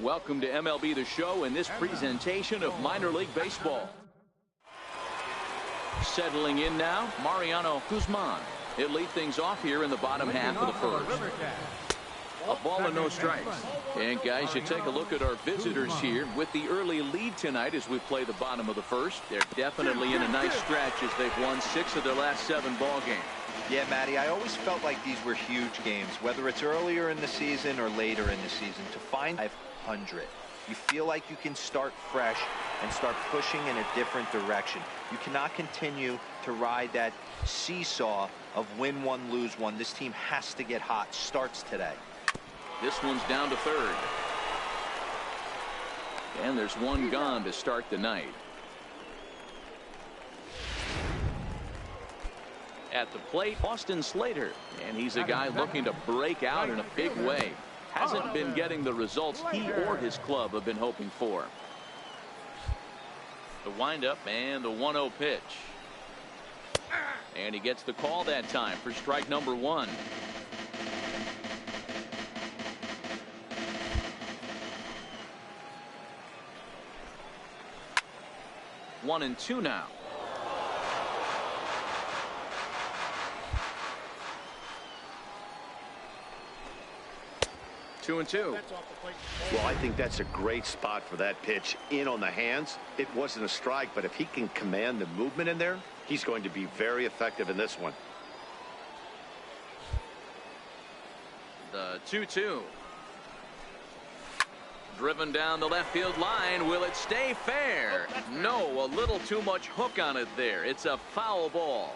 Welcome to MLB The Show and this presentation of minor league baseball. Settling in now, Mariano Guzman. He'll lead things off here in the bottom half of the first. A ball and no strikes. And guys, you take a look at our visitors here with the early lead tonight as we play the bottom of the first. They're definitely in a nice stretch as they've won 6 of their last 7 ball games. Yeah, Matty, I always felt like these were huge games, whether it's earlier in the season or later in the season. To find 500, you feel like you can start fresh and start pushing in a different direction. You cannot continue to ride that seesaw of win one, lose one. This team has to get hot. Starts today. This one's down to third. And there's one gone to start the night. At the plate, Austin Slater. And he's a guy looking to break out in a big way. Hasn't been getting the results he or his club have been hoping for. The windup and the 1-0 pitch. And he gets the call that time for strike number 1. One and 2 now. Two and 2. Well, I think that's a great spot for that pitch in on the hands. It wasn't a strike, but if he can command the movement in there, he's going to be very effective in this one. The 2-2. Driven down the left field line. Will it stay fair? No, a little too much hook on it there. It's a foul ball.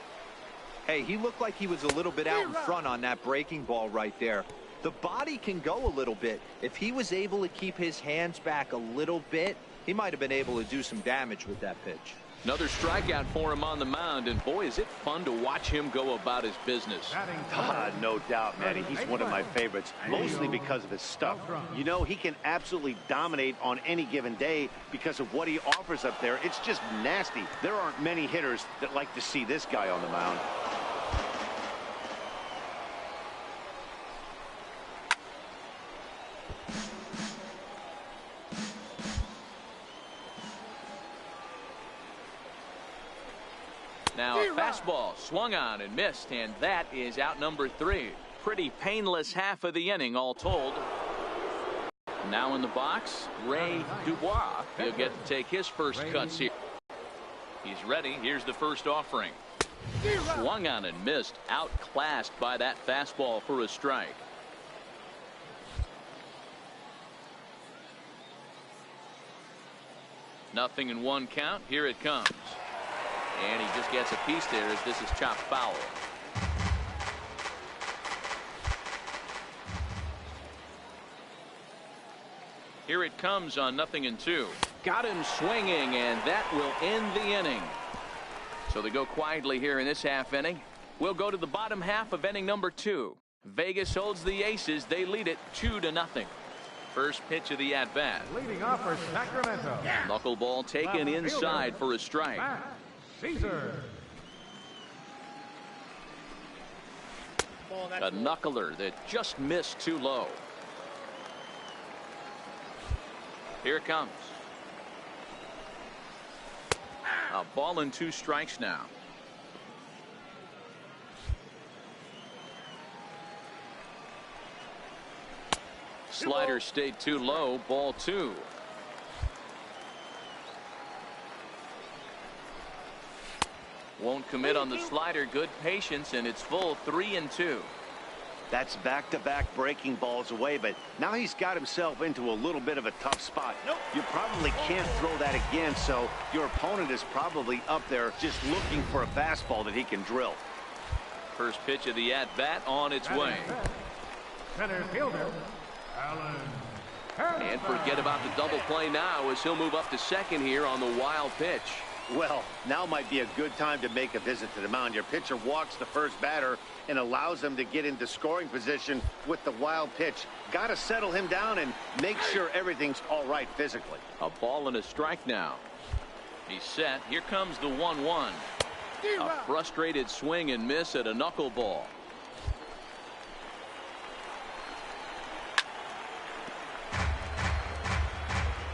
Hey, he looked like he was a little bit out in front on that breaking ball right there. The body can go a little bit. If he was able to keep his hands back a little bit, he might have been able to do some damage with that pitch. Another strikeout for him on the mound, and boy, is it fun to watch him go about his business. No doubt, Matty. He's one of my favorites, mostly because of his stuff. You know, he can absolutely dominate on any given day because of what he offers up there. It's just nasty. There aren't many hitters that like to see this guy on the mound. Now a fastball swung on and missed, and that is out number 3. Pretty painless half of the inning all told. Now in the box, Ray Dubois. He'll get to take his first cuts here. He's ready. Here's the first offering. Swung on and missed, outclassed by that fastball for a strike. Nothing in 1 count. Here it comes. And he just gets a piece there as this is chopped foul. Here it comes on 0-2. Got him swinging, and that will end the inning. So they go quietly here in this half inning. We'll go to the bottom half of inning number 2. Vegas holds the Aces. They lead it 2-0. First pitch of the at-bat. Leading off for Sacramento. Knuckleball taken inside for a strike. Caesar. A knuckler that just missed too low. Here it comes. A ball and 2 strikes now. Slider stayed too low. Ball 2. Won't commit on the slider. Good patience, and it's full 3-2. That's back-to-back breaking balls away, but now he's got himself into a little bit of a tough spot. You probably can't throw that again, so your opponent is probably up there just looking for a fastball that he can drill. First pitch of the at-bat on its way. Center fielder, Alan. And forget about the double play now as he'll move up to second here on the wild pitch. Well, now might be a good time to make a visit to the mound. Your pitcher walks the first batter and allows him to get into scoring position with the wild pitch. Got to settle him down and make sure everything's all right physically. A ball and a strike now. He's set. Here comes the 1-1. A frustrated swing and miss at a knuckleball.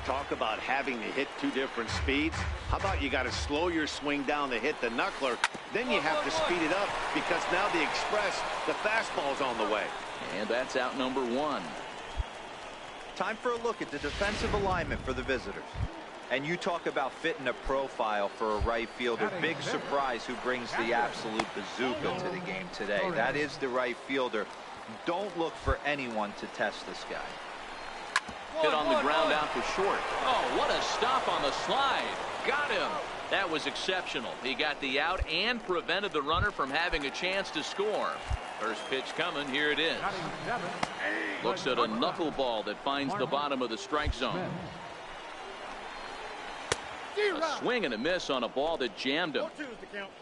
Talk about having to hit two different speeds. How about you got to slow your swing down to hit the knuckler, then you have to speed it up because now the express, the fastball's on the way. And that's out number 1. Time for a look at the defensive alignment for the visitors. And you talk about fitting a profile for a right fielder. Big surprise who brings the absolute bazooka to the game today. That is the right fielder. Don't look for anyone to test this guy. Hit on the ground out to short. Oh, what a stop on the slide. Got him. That was exceptional. He got the out and prevented the runner from having a chance to score. First pitch coming. Here it is. Looks at a knuckleball that finds the bottom of the strike zone. A swing and a miss on a ball that jammed him.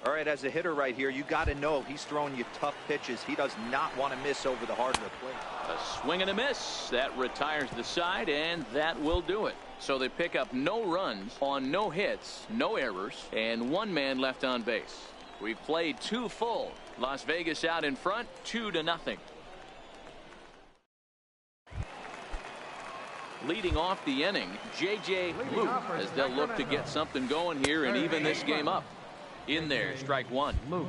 All right, as a hitter right here, you got to know he's throwing you tough pitches. He does not want to miss over the heart of the plate. A swing and a miss. That retires the side, and that will do it. So they pick up no runs on no hits, no errors, and 1 man left on base. We've played 2 full. Las Vegas out in front, 2-0. Leading off the inning, J.J. Luke, as they'll look to get something going here and even this game up. In there, strike 1. Oh,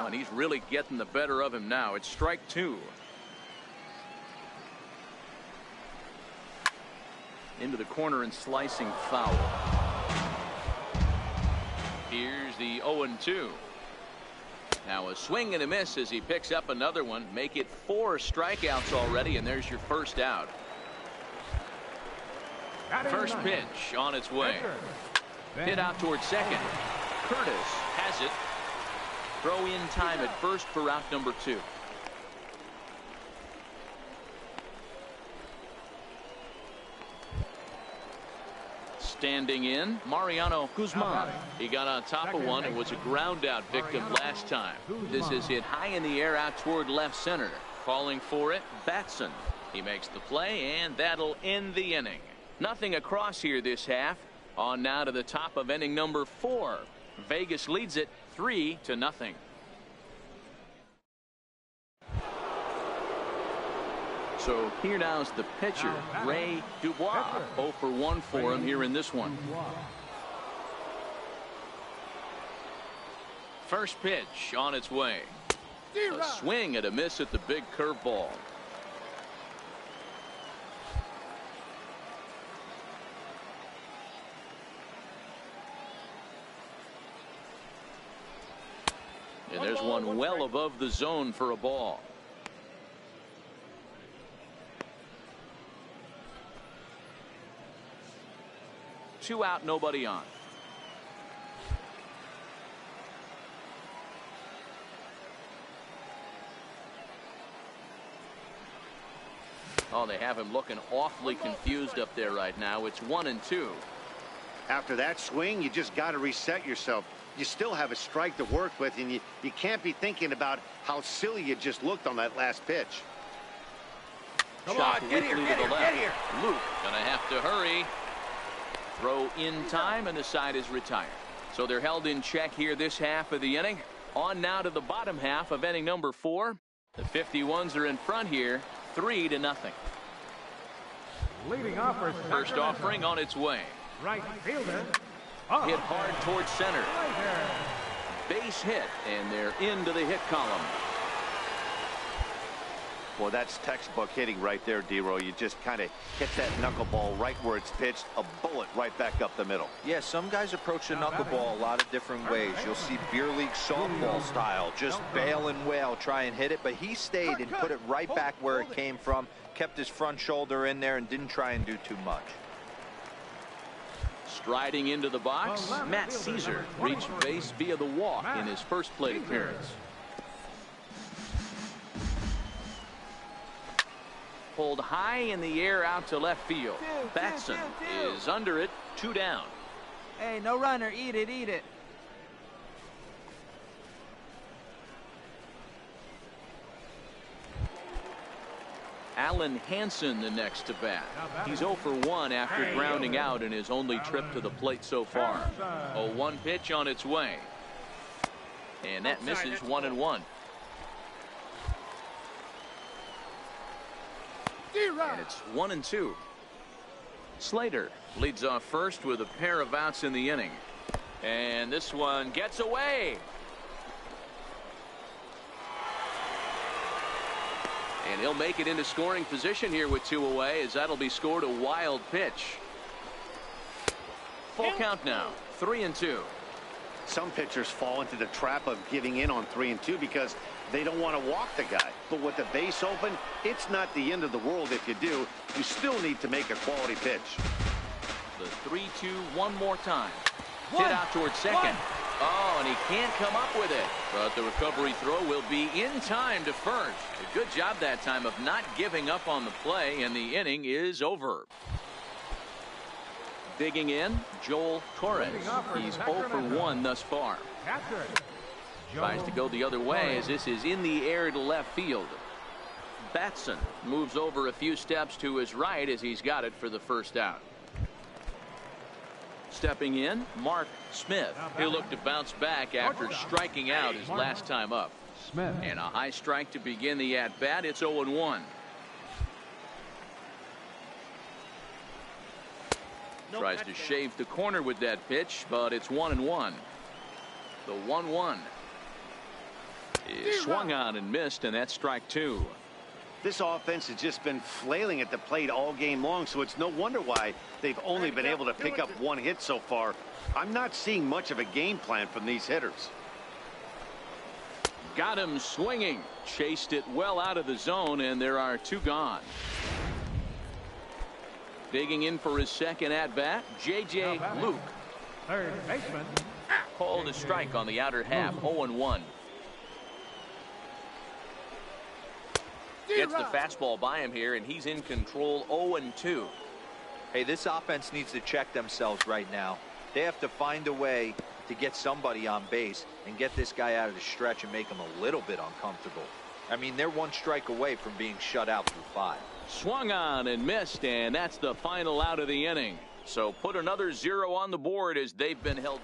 and he's really getting the better of him now. It's strike 2. Into the corner and slicing foul. Here's the 0-2. Now a swing and a miss as he picks up another one. Make it 4 strikeouts already, and there's your first out. First pitch on its way. Hit out towards second. Curtis has it. Throw in time at first for out number 2. Standing in, Mariano Guzman. He got on top of one and was a ground out victim last time. This is hit high in the air out toward left center. Calling for it, Batson. He makes the play, and that'll end the inning. Nothing across here this half. On now to the top of inning number 4. Vegas leads it 3-0. So here now's the pitcher, Ray Dubois. 0 for 1 for him here in this one. First pitch on its way. A swing and a miss at the big curveball. And there's one well above the zone for a ball. Two out, nobody on. Oh, they have him looking awfully confused up there right now. It's 1-2. After that swing, you just got to reset yourself. You still have a strike to work with, and you can't be thinking about how silly you just looked on that last pitch. Shot weakly to the left. Luke gonna have to hurry. Throw in time, and the side is retired. So they're held in check here this half of the inning. On now to the bottom half of inning number 4. The 51s are in front here, 3-0. Leading off for First offering on its way. right fielder. Hit hard towards center. Base hit, and they're into the hit column. Well, that's textbook hitting right there, D-Row. You just kind of hit that knuckleball right where it's pitched, a bullet right back up the middle. Yeah, some guys approach the knuckleball a lot of different ways. You'll see beer league softball style, just bail and wail, try and hit it, but he stayed and put it right back where it came from, kept his front shoulder in there and didn't try and do too much. Striding into the box, Matt Caesar reached base via the walk in his first plate appearance. Pulled high in the air out to left field. Batson is under it, 2 down. Hey, no runner. Eat it, eat it. Alan Hansen the next to bat. He's 0 for 1 after grounding out in his only trip to the plate so far. 0-1 pitch on its way. And that misses 1-1. And it's 1-2. Slater leads off first with a pair of outs in the inning. And this one gets away. And he'll make it into scoring position here with 2 away, as that'll be scored a wild pitch. Full count now, 3-2. Some pitchers fall into the trap of giving in on 3-2 because they don't want to walk the guy. But with the base open, it's not the end of the world if you do. You still need to make a quality pitch. The 3-2 one more time. Hit out towards second. Oh, and he can't come up with it. But the recovery throw will be in time to first. A good job that time of not giving up on the play, and the inning is over. Digging in, Joel Torres. He's 0 for 1 thus far. Tries to go the other way as this is in the air to left field. Batson moves over a few steps to his right as he's got it for the first out. Stepping in, Mark Smith. He'll look to bounce back after striking out his last time up. And a high strike to begin the at-bat. It's 0-1. Tries to shave the corner with that pitch, but it's 1-1. The 1-1 is swung on and missed, and that's strike 2. This offense has just been flailing at the plate all game long, so it's no wonder why they've only been able to pick up 1 hit so far. I'm not seeing much of a game plan from these hitters. Got him swinging. Chased it well out of the zone, and there are 2 gone. Digging in for his second at-bat, J.J. Luke. Third baseman. Called a strike on the outer half, 0-1. Gets the fastball by him here, and he's in control, 0-2. Hey, this offense needs to check themselves right now. They have to find a way to get somebody on base and get this guy out of the stretch and make him a little bit uncomfortable. I mean, they're 1 strike away from being shut out through 5. Swung on and missed, and that's the final out of the inning. So put another 0 on the board as they've been held.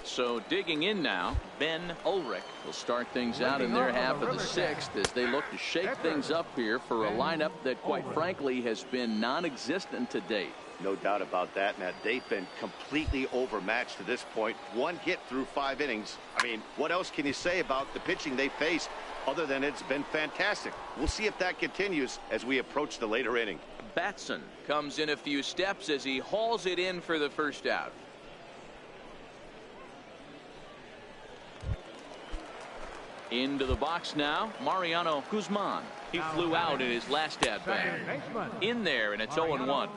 So digging in now, Ben Ulrich will start things out in their half of the 6th as they look to shake things up here for a lineup that, quite frankly, has been non-existent to date. No doubt about that, Matt. They've been completely overmatched to this point. 1 hit through 5 innings. I mean, what else can you say about the pitching they faced other than it's been fantastic? We'll see if that continues as we approach the later inning. Batson comes in a few steps as he hauls it in for the first out. Into the box now, Mariano Guzman. He flew out in his last at-bat. In there, and it's 0-1.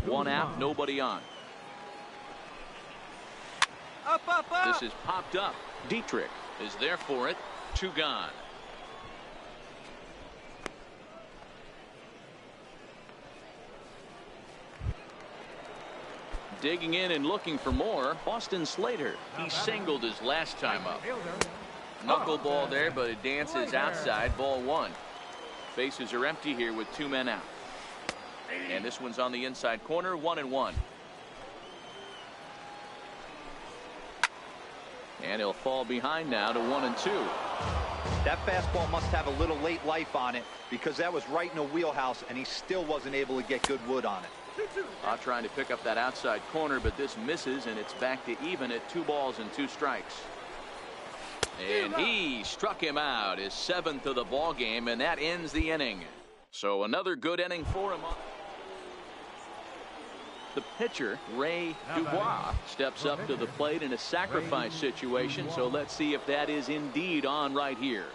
1 out, nobody on. Up, up, up. This is popped up. Dietrich is there for it. 2 gone. Digging in and looking for more, Austin Slater. He singled his last time up. Knuckleball there, but it dances outside. Ball 1. Bases are empty here with 2 men out. And this one's on the inside corner, 1-1. And he'll fall behind now to 1-2. That fastball must have a little late life on it because that was right in a wheelhouse, and he still wasn't able to get good wood on it. Trying to pick up that outside corner, but this misses, and it's back to even at 2 balls and 2 strikes. And he struck him out, his 7th of the ball game, and that ends the inning. So another good inning for him. The pitcher, Ray Dubois, steps up to the plate in a sacrifice situation, so let's see if that is indeed on right here.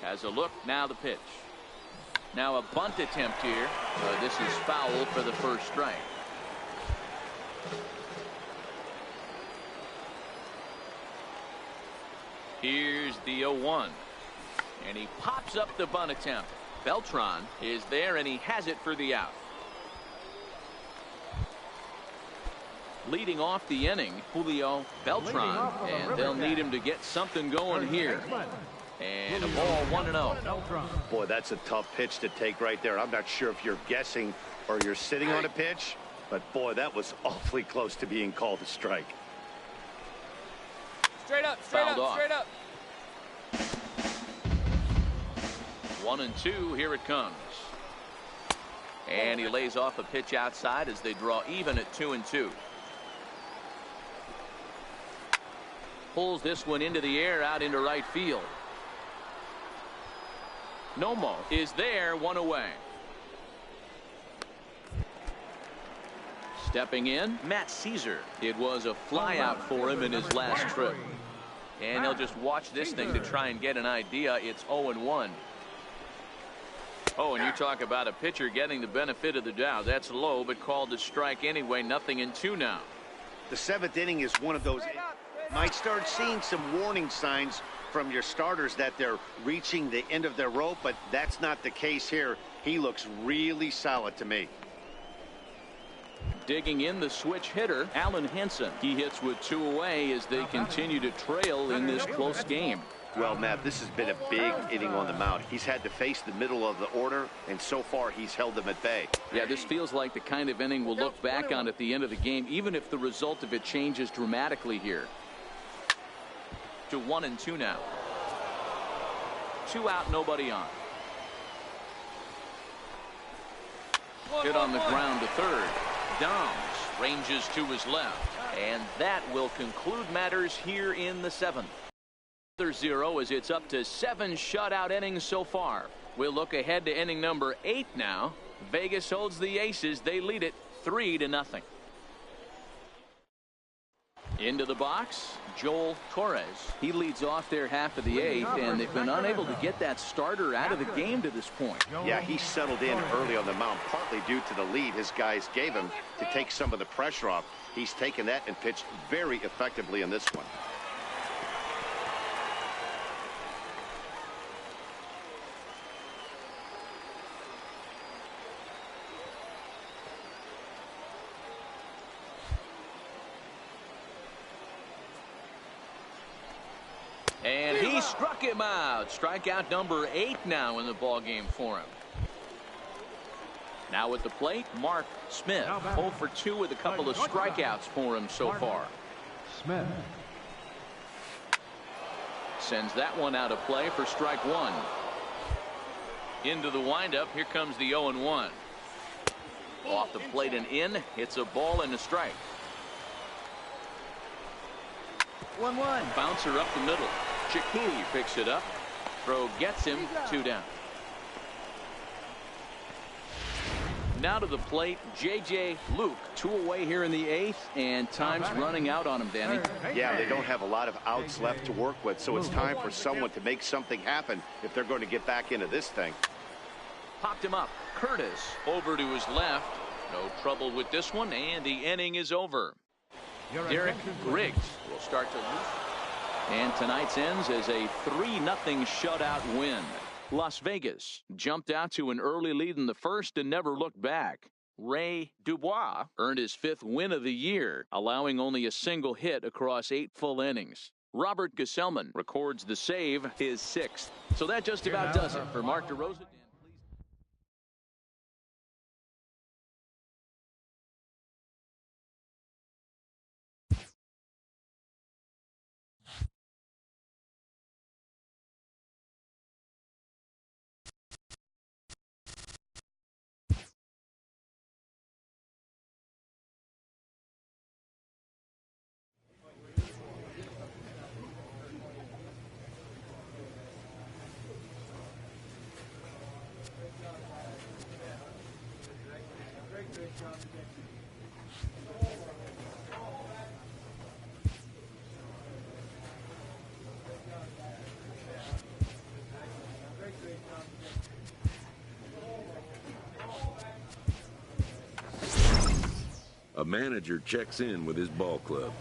Has a look, now the pitch. Now a bunt attempt here. This is foul for the first strike. Here's the 0-1. And he pops up the bunt attempt. Beltran is there, and he has it for the out. Leading off the inning, Julio Beltran, and they'll need him to get something going here. And a ball, 1-0. Boy, that's a tough pitch to take right there. I'm not sure if you're guessing or you're sitting on a pitch, but boy, that was awfully close to being called a strike. Straight up, straight Fouled up, off. straight up. 1-2, here it comes. And he lays off a pitch outside as they draw even at 2-2. Pulls this one into the air out into right field. Nomo is there, one away. Stepping in, Matt Caesar. It was a flyout for him in his last trip. And he'll just watch this thing to try and get an idea. It's 0-1. Oh, and you talk about a pitcher getting the benefit of the doubt. That's low, but called to strike anyway. 0-2 now. The 7th inning is one of those. Might start seeing some warning signs from your starters that they're reaching the end of their rope, but that's not the case here. He looks really solid to me. Digging in, the switch hitter, Alan Henson. He hits with 2 away as they continue to trail in this close game. Well, Matt, this has been a big inning on the mound. He's had to face the middle of the order, and so far he's held them at bay. Yeah, this feels like the kind of inning we'll look back on at the end of the game, even if the result of it changes dramatically here. To 1-2 now. 2 out, nobody on. Hit on the ground to third. Downs ranges to his left, and that will conclude matters here in the 7th. Another 0 as it's up to 7 shutout innings so far. We'll look ahead to inning number 8 now. Vegas holds the Aces. They lead it 3-0. Into the box, Joel Torres. He leads off their half of the 8th, and they've been unable to get that starter out of the game to this point. Yeah, he settled in early on the mound, partly due to the lead his guys gave him to take some of the pressure off. He's taken that and pitched very effectively in this one. And he struck him out. Strikeout number 8 now in the ballgame for him. Now at the plate, Mark Smith. 0 for 2 with a couple of strikeouts for him so far. Smith sends that one out of play for strike 1. Into the windup. Here comes the 0-1. Off the plate and in. It's a ball and a strike. 1-1. Bouncer up the middle. Chikuli picks it up. Throw gets him. 2 down. Now to the plate, J.J. Luke. 2 away here in the 8th, and time's running out on him, Danny. Yeah, they don't have a lot of outs left to work with, so it's time for someone to make something happen if they're going to get back into this thing. Popped him up. Curtis over to his left. No trouble with this one, and the inning is over. Derek Griggs will start to lose. And tonight's ends as a 3-0 shutout win. Las Vegas jumped out to an early lead in the first and never looked back. Ray Dubois earned his 5th win of the year, allowing only a single hit across 8 full innings. Robert Gesellman records the save, his 6th. So that just about does it for Mark DeRosa. A manager checks in with his ball club.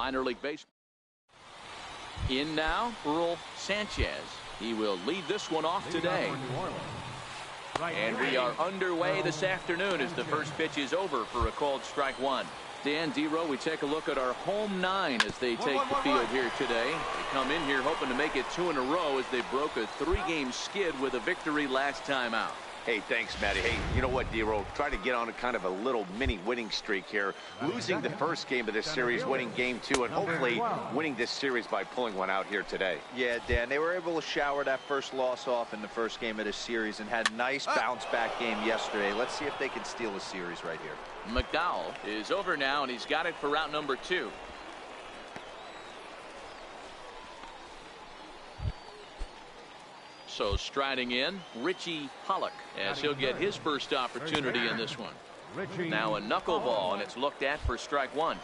minor league baseball. In now, Earl Sanchez. He will lead this one off today. And we are underway this afternoon as the first pitch is over for a called strike one. Dan Dero, we take a look at our home nine as they take the field here today. They come in here hoping to make it 2 in a row as they broke a 3-game skid with a victory last time out. Hey, thanks, Matty. Hey, you know what, Dero? Try to get on a kind of a little mini winning streak here. Losing the first game of this series, winning game 2, and hopefully winning this series by pulling one out here today. Yeah, Dan, they were able to shower that first loss off in the first game of this series and had a nice bounce-back game yesterday. Let's see if they can steal a series right here. McDowell is over now, and he's got it for route number 2. So striding in, Richie Pollock, as he'll get his first opportunity in this one. Now a knuckleball, and it's looked at for strike one.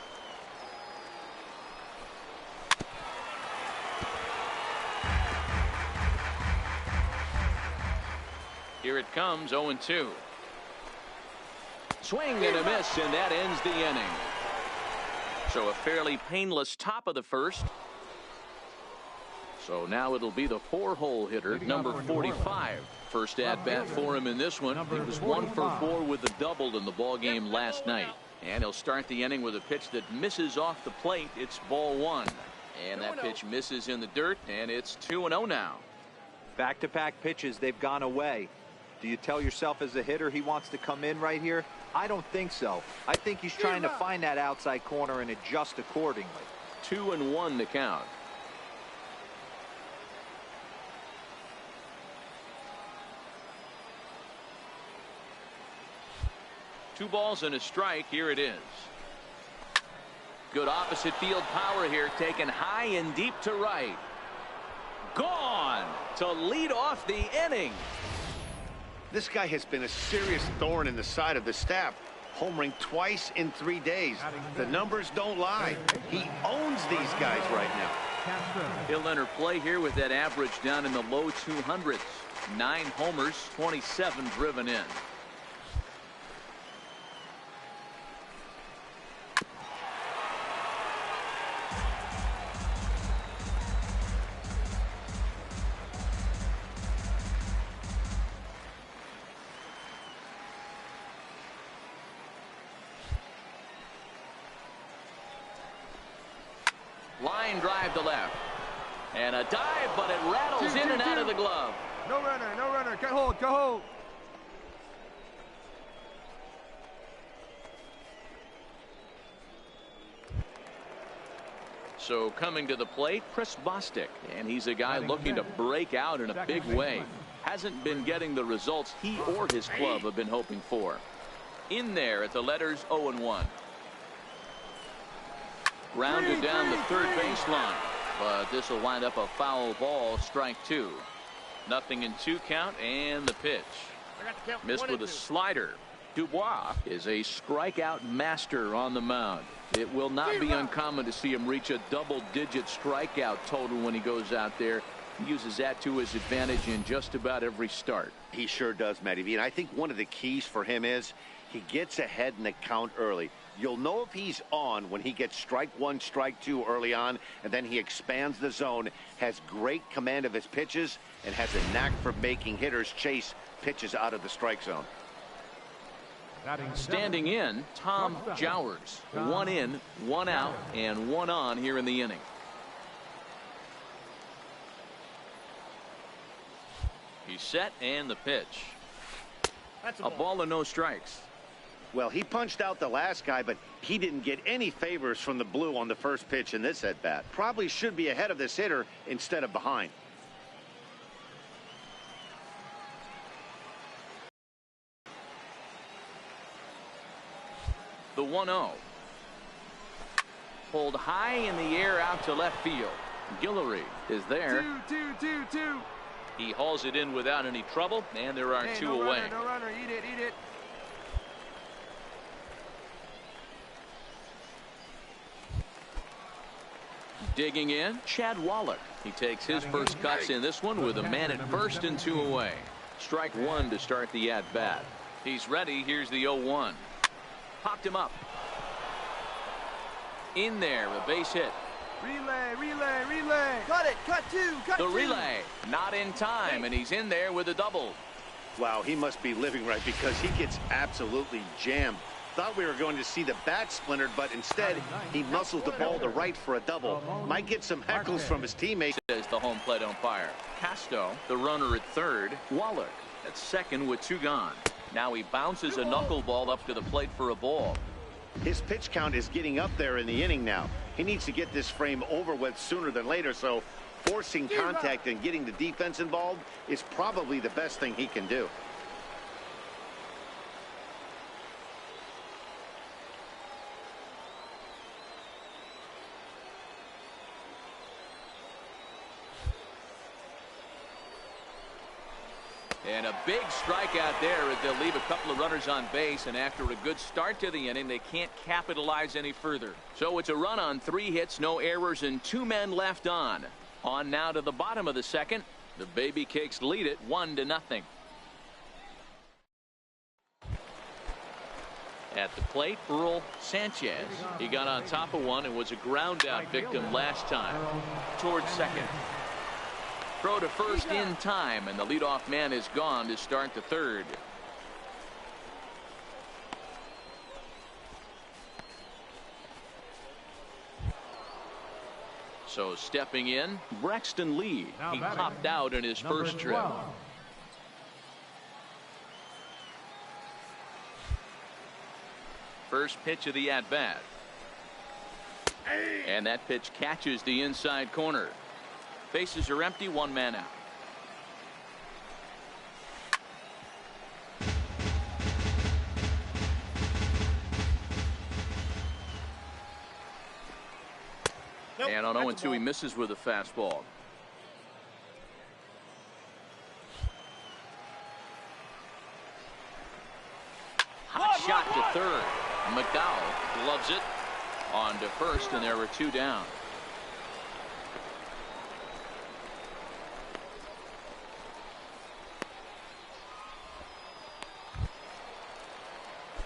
Here it comes, 0-2. Swing and a miss, and that ends the inning. So a fairly painless top of the first. So now it'll be the 4-hole hitter, number 45. First at-bat for him in this one. He was 1 for 4 with a double in the ball game last night. And he'll start the inning with a pitch that misses off the plate. It's ball 1. And that pitch misses in the dirt, and it's 2-0 now. Back-to-back pitches, they've gone away. Do you tell yourself as a hitter he wants to come in right here? I don't think so. I think he's trying to find that outside corner and adjust accordingly. 2-1 to count. Two balls and a strike. Here it is. Good opposite field power here, taken high and deep to right. Gone to lead off the inning. This guy has been a serious thorn in the side of the staff. Homering twice in 3 days. The numbers don't lie. He owns these guys right now. He'll enter play here with that average down in the low 200s. 9 homers, 27 driven in. Line drive to left. And a dive, but it rattles in and out of the glove. No runner, no runner. Go hold, go hold. So coming to the plate, Chris Bostic. And he's a guy looking to break out in a big way. Hasn't been getting the results he or his club have been hoping for. In there at the letters 0-1. Grounded down the third baseline, but this will wind up a foul ball, strike 2. Nothing in 2 count, and the pitch. Missed with a slider. Dubois is a strikeout master on the mound. It will not be uncommon to see him reach a double-digit strikeout total when he goes out there. He uses that to his advantage in just about every start. He sure does, Matty V. And I think one of the keys for him is he gets ahead in the count early. You'll know if he's on when he gets strike 1, strike 2 early on, and then he expands the zone, has great command of his pitches, and has a knack for making hitters chase pitches out of the strike zone. Standing in, Tom Jowers. 1 in, 1 out, and 1 on here in the inning. He's set, and the pitch. A ball and no strikes. Well, he punched out the last guy, but he didn't get any favors from the blue on the first pitch in this at-bat. Probably should be ahead of this hitter instead of behind. The 1-0. Pulled high in the air out to left field. Guillory is there. Two. He hauls it in without any trouble, and there are 2 away. No runner, eat it. Digging in, Chad Wallach. He takes his first cuts in this one with a man at first and 2 away. Strike 1 to start the at-bat. He's ready. Here's the 0-1. Popped him up. In there, a base hit. Relay, relay, relay. Cut it, cut two, cut The two. relay, not in time, and he's in there with a double. Wow, he must be living right because he gets absolutely jammed. Thought we were going to see the bat splintered, but instead he muscles the ball to right for a double. Might get some heckles from his teammates. Says the home plate umpire. Casto, the runner at third. Wallach at second with 2 gone. Now he bounces a knuckleball up to the plate for a ball. His pitch count is getting up there in the inning now. He needs to get this frame over with sooner than later, so forcing contact and getting the defense involved is probably the best thing he can do. And a big strikeout there as they'll leave a couple of runners on base, and after a good start to the inning, they can't capitalize any further. So it's a run on 3 hits, no errors, and 2 men left on. On now to the bottom of the second. The Baby Cakes lead it 1-0. At the plate, Earl Sanchez. He got on top of one and was a ground out victim last time. Towards second. Throw to first in time, and the leadoff man is gone to start the third. So stepping in, Braxton Lee. He popped out in his first trip. First pitch of the at-bat. And that pitch catches the inside corner. Bases are empty, 1 man out. And on 0-2, he misses with a fastball. Hot shot to third. McDowell gloves it. On to first, and there were 2 down.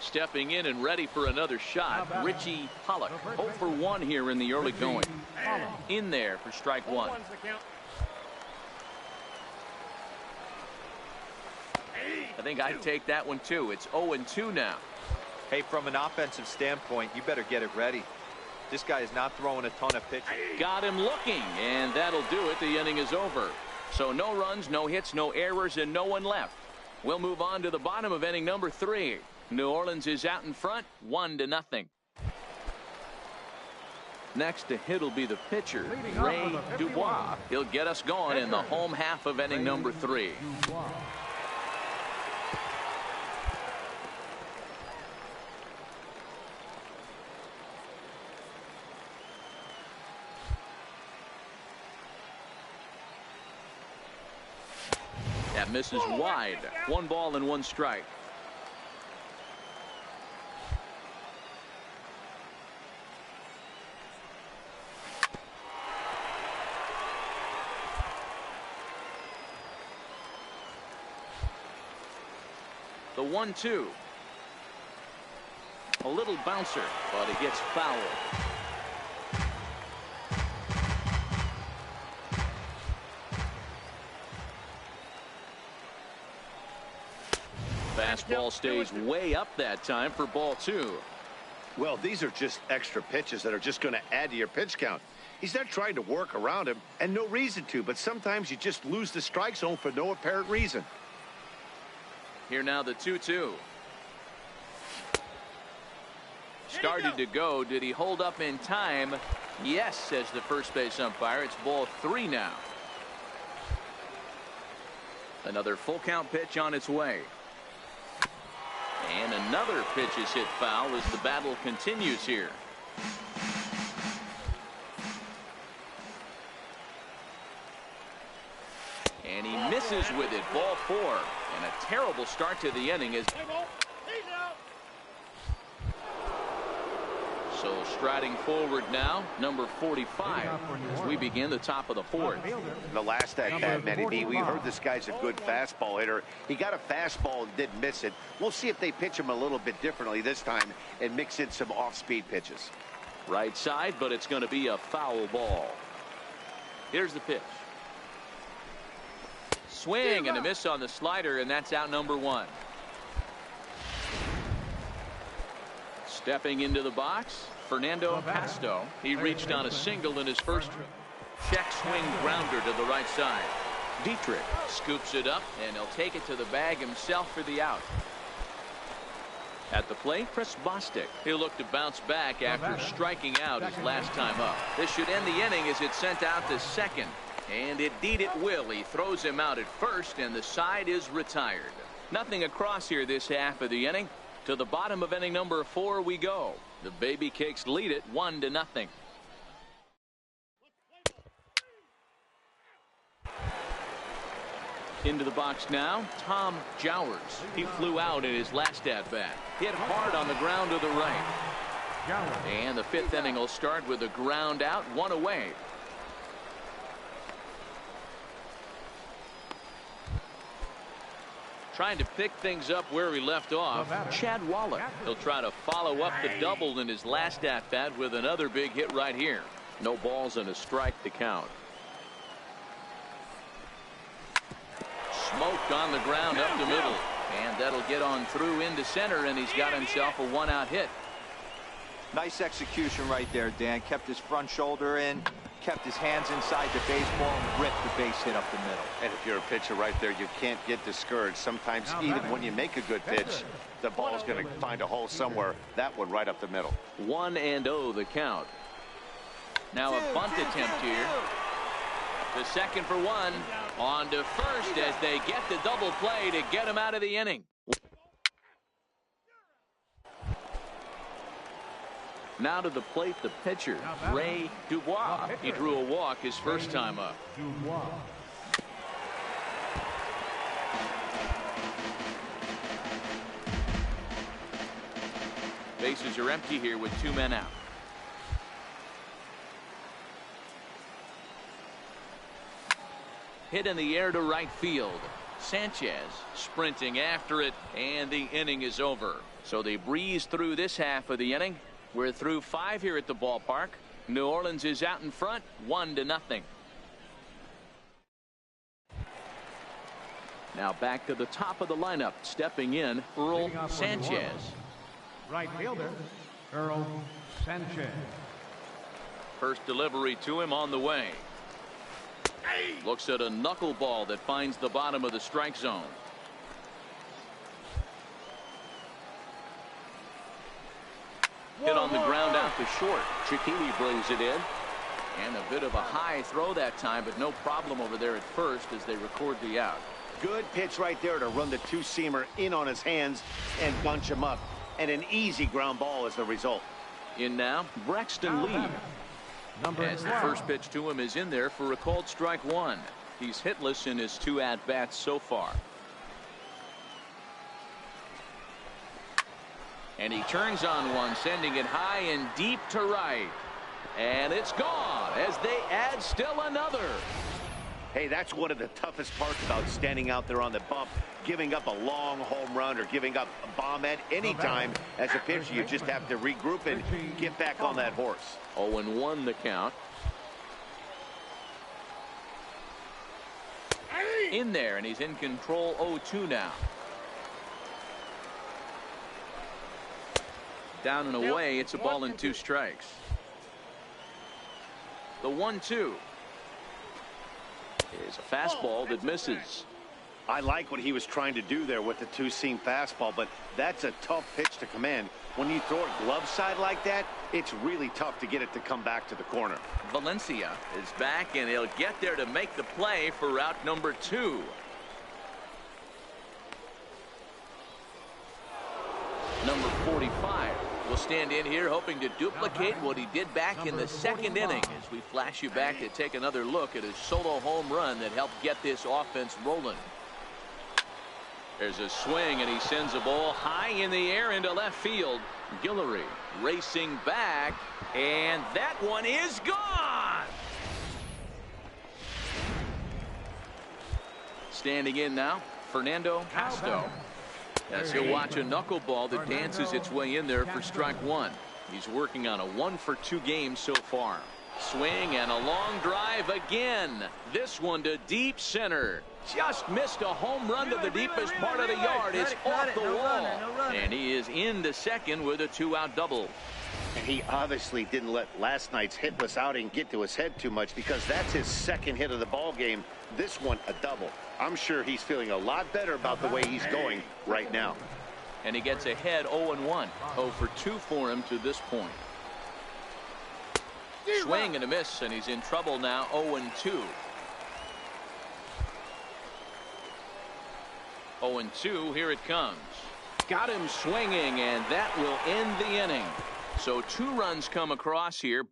Stepping in and ready for another shot, Richie Pollock. 0 for 1 here in the early going. In there for strike 1. I think I'd take that one too. It's 0-2 now. Hey, from an offensive standpoint, you better get it ready. This guy is not throwing a ton of pitches. Got him looking, and that'll do it. The inning is over. So no runs, no hits, no errors, and no one left. We'll move on to the bottom of inning number 3. New Orleans is out in front, 1-0. Next to hit will be the pitcher, Ray Dubois. He'll get us going in the home half of inning number 3. That misses wide. 1 ball and 1 strike. The 1-2. A little bouncer, but it gets fouled. Fastball stays way up that time for ball 2. Well, these are just extra pitches that are just going to add to your pitch count. He's not trying to work around him, and no reason to, but sometimes you just lose the strike zone for no apparent reason. Here now the 2-2. Started to go. Did he hold up in time? Yes, says the first base umpire. It's ball 3 now. Another full count pitch on its way. And another pitch is hit foul as the battle continues here. And he misses with it. Ball 4. And a terrible start to the inning is. So striding forward now, number 45, as we begin the top of the 4th. The last at-bat, Matty B, we heard this guy's a good fastball hitter. He got a fastball and didn't miss it. We'll see if they pitch him a little bit differently this time and mix in some off-speed pitches. Right side, but it's going to be a foul ball. Here's the pitch. Swing and a miss on the slider, and that's out number 1. Stepping into the box, Fernando Pasto. He reached on a single in his first check swing grounder to the right side. Dietrich scoops it up, and he'll take it to the bag himself for the out. At the plate, Chris Bostic. He'll look to bounce back after striking out his last time up. This should end the inning as it's sent out to second. And indeed it will. He throws him out at first, and the side is retired. Nothing across here this half of the inning. To the bottom of inning number 4 we go. The Baby Cakes lead it 1-0. Into the box now, Tom Jowers. He flew out in his last at-bat. Hit hard on the ground to the right. And the 5th inning will start with a ground out, 1 away. Trying to pick things up where he left off, Chad Wallach. He'll try to follow up the double in his last at-bat with another big hit right here. No balls and a strike to count. Smoked on the ground up the middle, and that'll get on through into center, and he's got himself a 1-out hit. Nice execution right there, Dan. Kept his front shoulder in, kept his hands inside the baseball, and ripped the base hit up the middle. And if you're a pitcher right there, you can't get discouraged. Sometimes even when you make a good pitch, the ball's going to find a hole somewhere. That one right up the middle. 1-0 the count. Now a bunt attempt here. The second for 1. On to first as they get the double play to get him out of the inning. Now to the plate, the pitcher, Ray Dubois. He drew a walk his first time up. Bases are empty here with 2 men out. Hit in the air to right field. Sanchez sprinting after it, and the inning is over. So they breeze through this half of the inning. We're through 5 here at the ballpark. New Orleans is out in front, 1-0. Now back to the top of the lineup. Stepping in, Earl Sanchez. Right fielder, Earl Sanchez. First delivery to him on the way. Looks at a knuckleball that finds the bottom of the strike zone. Hit on the ground out to short. Chiquini brings it in. And a bit of a high throw that time, but no problem over there at first as they record the out. Good pitch right there to run the 2-seamer in on his hands and bunch him up. And an easy ground ball as the result. In now, Braxton Lee. As the first pitch to him is in there for a called strike 1. He's hitless in his 2 at-bats so far. And he turns on one, sending it high and deep to right. And it's gone as they add still another. Hey, that's one of the toughest parts about standing out there on the bump. Giving up a long home run or giving up a bomb at any time. As a pitcher, you just have to regroup and get back on that horse. 0-1 the count. In there, and he's in control. 0-2 now. Down and away. It's a ball and 2 strikes. The 1-2 is a fastball that misses. I like what he was trying to do there with the 2-seam fastball, but that's a tough pitch to command. When you throw it glove side like that, it's really tough to get it to come back to the corner. Valencia is back, and he'll get there to make the play for route number 2. Number 45 will stand in here hoping to duplicate what he did back in the second inning as we flash you back to take another look at his solo home run that helped get this offense rolling. There's a swing, and he sends a ball high in the air into left field. Guillory racing back, and that one is gone. Standing in now, Fernando Pasto. As he'll watch a knuckleball that dances its way in there for strike 1. He's working on a 1-for-2 game so far. Swing and a long drive again. This one to deep center. Just missed a home run to the deepest part of the yard. It's off the wall. And he is into second with a 2-out double. And he obviously didn't let last night's hitless outing get to his head too much, because that's his second hit of the ball game. This one a double. I'm sure he's feeling a lot better about the way he's going right now. And he gets ahead 0-1. 0-for-2 for him to this point. Swing and a miss, and he's in trouble now. 0-2. 0-2, here it comes. Got him swinging, and that will end the inning. So 2 runs come across here.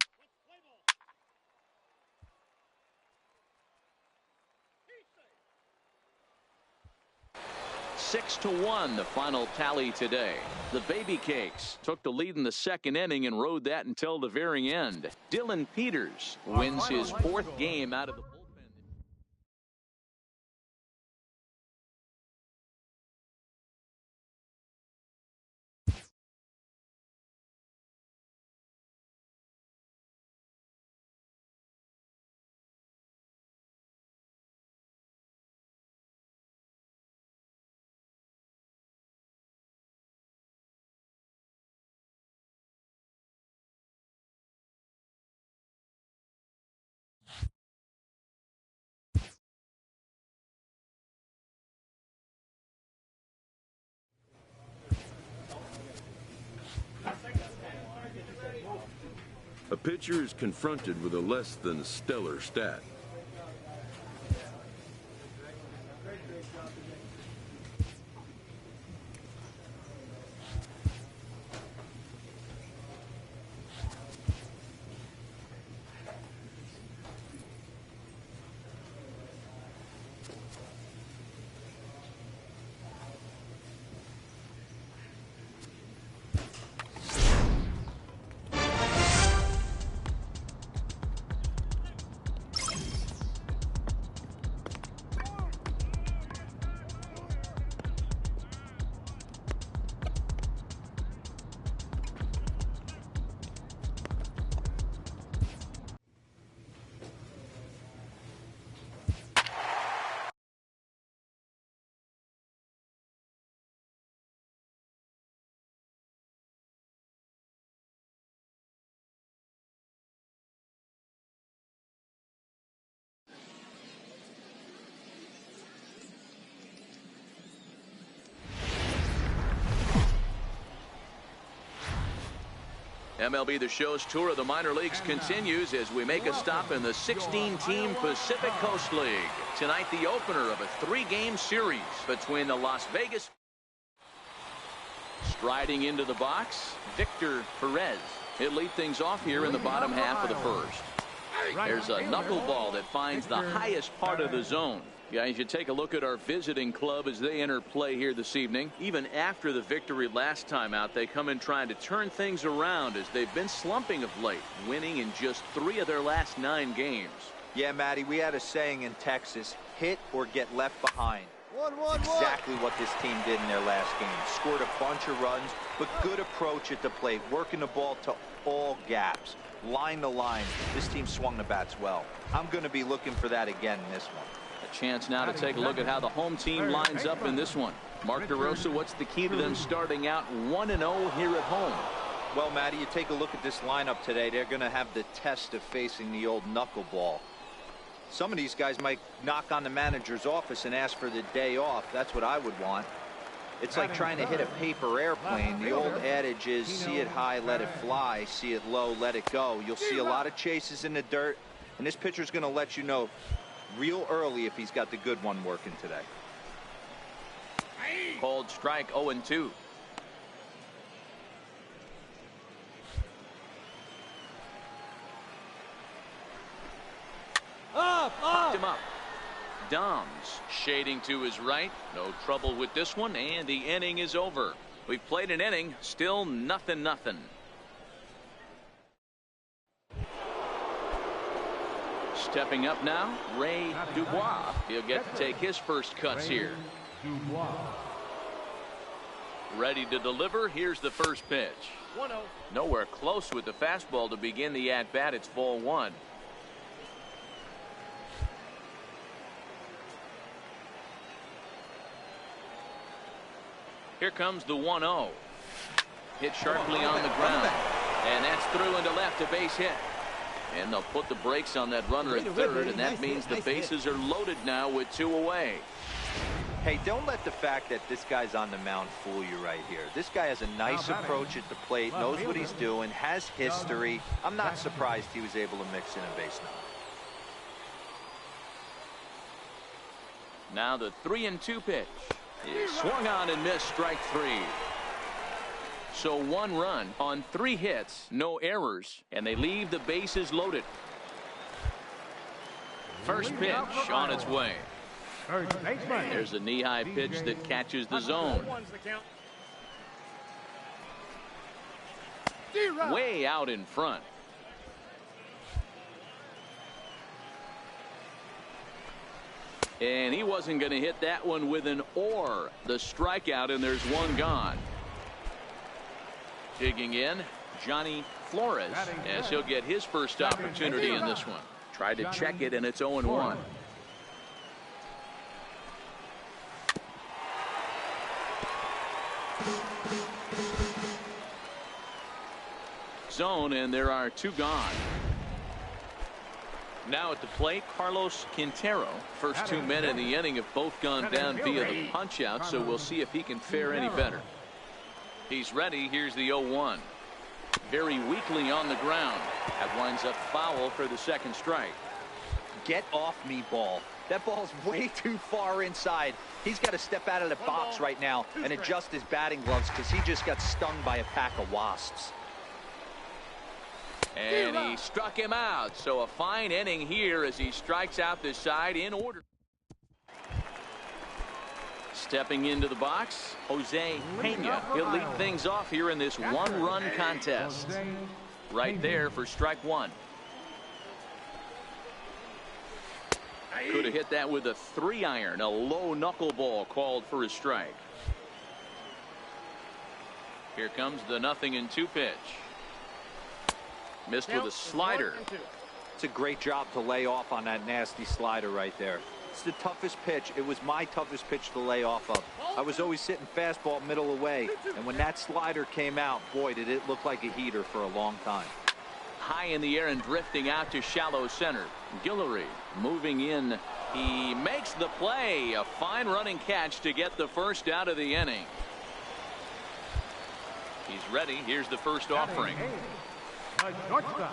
6-1, the final tally today. The Baby Cakes took the lead in the second inning and rode that until the very end. Dylan Peters wins his 4th game out of the bullpen. A pitcher is confronted with a less than stellar stat. MLB The Show's tour of the minor leagues continues as we make a stop in the 16-team Pacific Coast League. Tonight, the opener of a 3-game series between the Las Vegas. Striding into the box, Victor Perez. He'll lead things off here in the bottom half of the first. There's a knuckleball that finds the highest part of the zone. Guys, you take a look at our visiting club as they enter play here this evening. Even after the victory last time out, they come in trying to turn things around as they've been slumping of late, winning in just 3 of their last 9 games. Yeah, Matty, we had a saying in Texas, hit or get left behind. Exactly what this team did in their last game. Scored a bunch of runs, but good approach at the plate, working the ball to all gaps, line to line. This team swung the bats well. I'm going to be looking for that again in this one. A chance now to take a look at how the home team lines up in this one. Mark DeRosa, what's the key to them starting out 1-0 here at home? Well, Matty, you take a look at this lineup today. They're going to have the test of facing the old knuckleball. Some of these guys might knock on the manager's office and ask for the day off. That's what I would want. It's like trying to hit a paper airplane. The old adage is see it high, let it fly. See it low, let it go. You'll see a lot of chases in the dirt, and this pitcher's going to let you know real early if he's got the good one working today. Cold strike, 0-2. Popped him up. Doms shading to his right. No trouble with this one, and the inning is over. We've played an inning, still 0-0. Stepping up now, Ray Dubois. He'll get to take his first cuts here. Ready to deliver. Here's the first pitch. 1-0. Nowhere close with the fastball to begin the at-bat. It's ball one. Here comes the 1-0. Hit sharply on the ground. And that's through into left, a base hit. And they'll put the brakes on that runner at third, and that means the bases are loaded now with two away. Hey, don't let the fact that this guy's on the mound fool you right here. This guy has a nice approach at the plate, knows what he's doing, has history. I'm not surprised he was able to mix in a base knock. Now the 3-2 pitch is swung on and missed, strike three. So 1 run on 3 hits, no errors, and they leave the bases loaded. First pitch on its way. There's a knee-high pitch that catches the zone. Way out in front. And he wasn't going to hit that one with an or. The strikeout, and there's one gone. Digging in, Johnny Flores, as he'll get his first opportunity in this one. Tried to check it, and it's 0-1. Zone, and there are 2 gone. Now at the plate, Carlos Quintero. First 2 men in the inning have both gone down via the punch-out, so we'll see if he can fare any better. He's ready. Here's the 0-1. Very weakly on the ground. That winds up foul for the second strike. Get off me, ball. That ball's way too far inside. He's got to step out of the box right now and adjust his batting gloves because he just got stung by a pack of wasps. And he struck him out. So a fine inning here as he strikes out this side in order. Stepping into the box, Jose Pena. He'll lead things off here in this 1-run contest. Right there for strike 1. Could have hit that with a 3-iron. A low knuckleball called for a strike. Here comes the 0-2 pitch. Missed with a slider. It's a great job to lay off on that nasty slider right there. It's the toughest pitch. It was my toughest pitch to lay off of. I was always sitting fastball middle away, and when that slider came out, boy, did it look like a heater for a long time. High in the air and drifting out to shallow center. Guillory moving in. He makes the play. A fine running catch to get the first out of the inning. He's ready. Here's the first offering.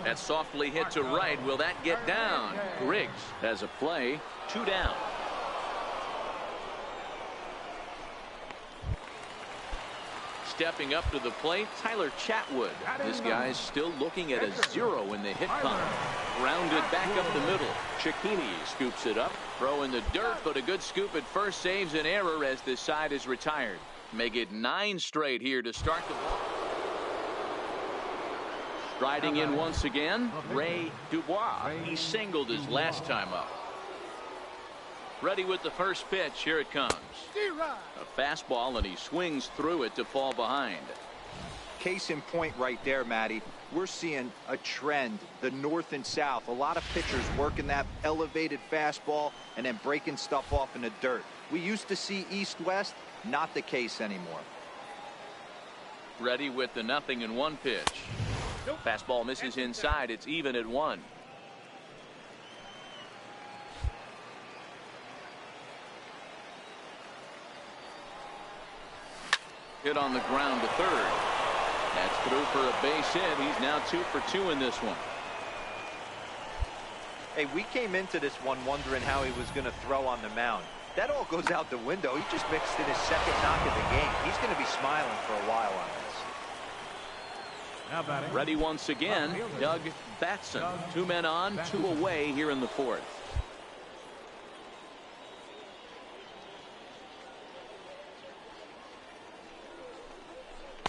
That's softly hit to right. Will that get down? Griggs has a play. 2 down. Stepping up to the plate, Tyler Chatwood. This guy's still looking at a 0 in the hit column. Rounded back up the middle. Cicchini scoops it up. Throw in the dirt, but a good scoop at first saves an error as this side is retired. Make it 9 straight here to start the ball. Striding in once again, Ray Dubois. He singled his last time up. Ready with the first pitch. Here it comes. A fastball, and he swings through it to fall behind. Case in point right there, Matty. We're seeing a trend, the north and south. A lot of pitchers working that elevated fastball and then breaking stuff off in the dirt. We used to see east-west, not the case anymore. Ready with the 0-1 pitch. Fastball misses inside. It's even at 1. Hit on the ground to third. That's through for a base hit. He's now 2 for 2 in this one. Hey, we came into this one wondering how he was going to throw on the mound. That all goes out the window. He just mixed in his second knock of the game. He's going to be smiling for a while on this. Ready once again, Doug Batson. 2 men on, 2 away here in the 4th.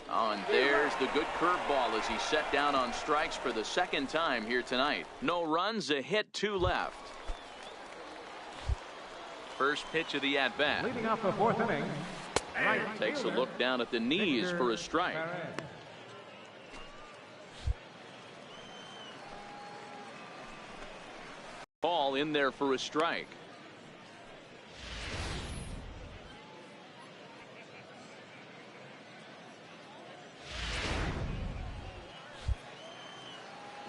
Oh, and there's the good curveball as he set down on strikes for the second time here tonight. No runs, a hit, 2 left. First pitch of the at-bat. Leading off the 4th inning. Takes a look down at the knees for a strike. Ball in there for a strike.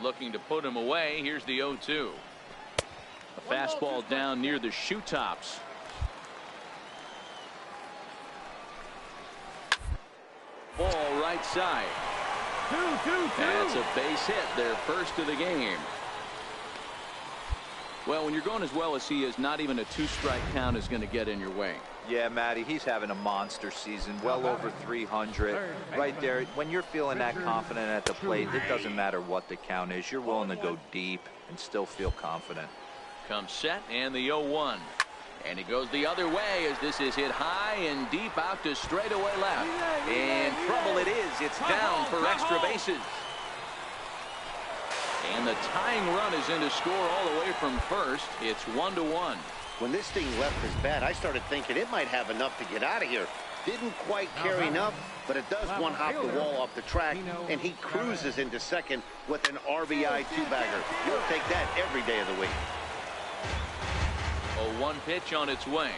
Looking to put him away. Here's the 0-2. A fastball down near the shoe tops. Ball right side. 2-2-2. That's a base hit, their first of the game. Well, when you're going as well as he is, not even a 2-strike count is going to get in your way. Yeah, Matty, he's having a monster season, well over 300. Right there, when you're feeling that confident at the plate, it doesn't matter what the count is. You're willing to go deep and still feel confident. Comes set and the 0-1. And he goes the other way as this is hit high and deep out to straightaway left. And trouble it is. It's down for extra bases. And the tying run is in to score all the way from first. It's 1-1. When this thing left his bat, I started thinking it might have enough to get out of here. Didn't quite carry enough, but it does one hop the wall off the track, and he cruises into second with an RBI two-bagger. You'll take that every day of the week. A 1 pitch on its way.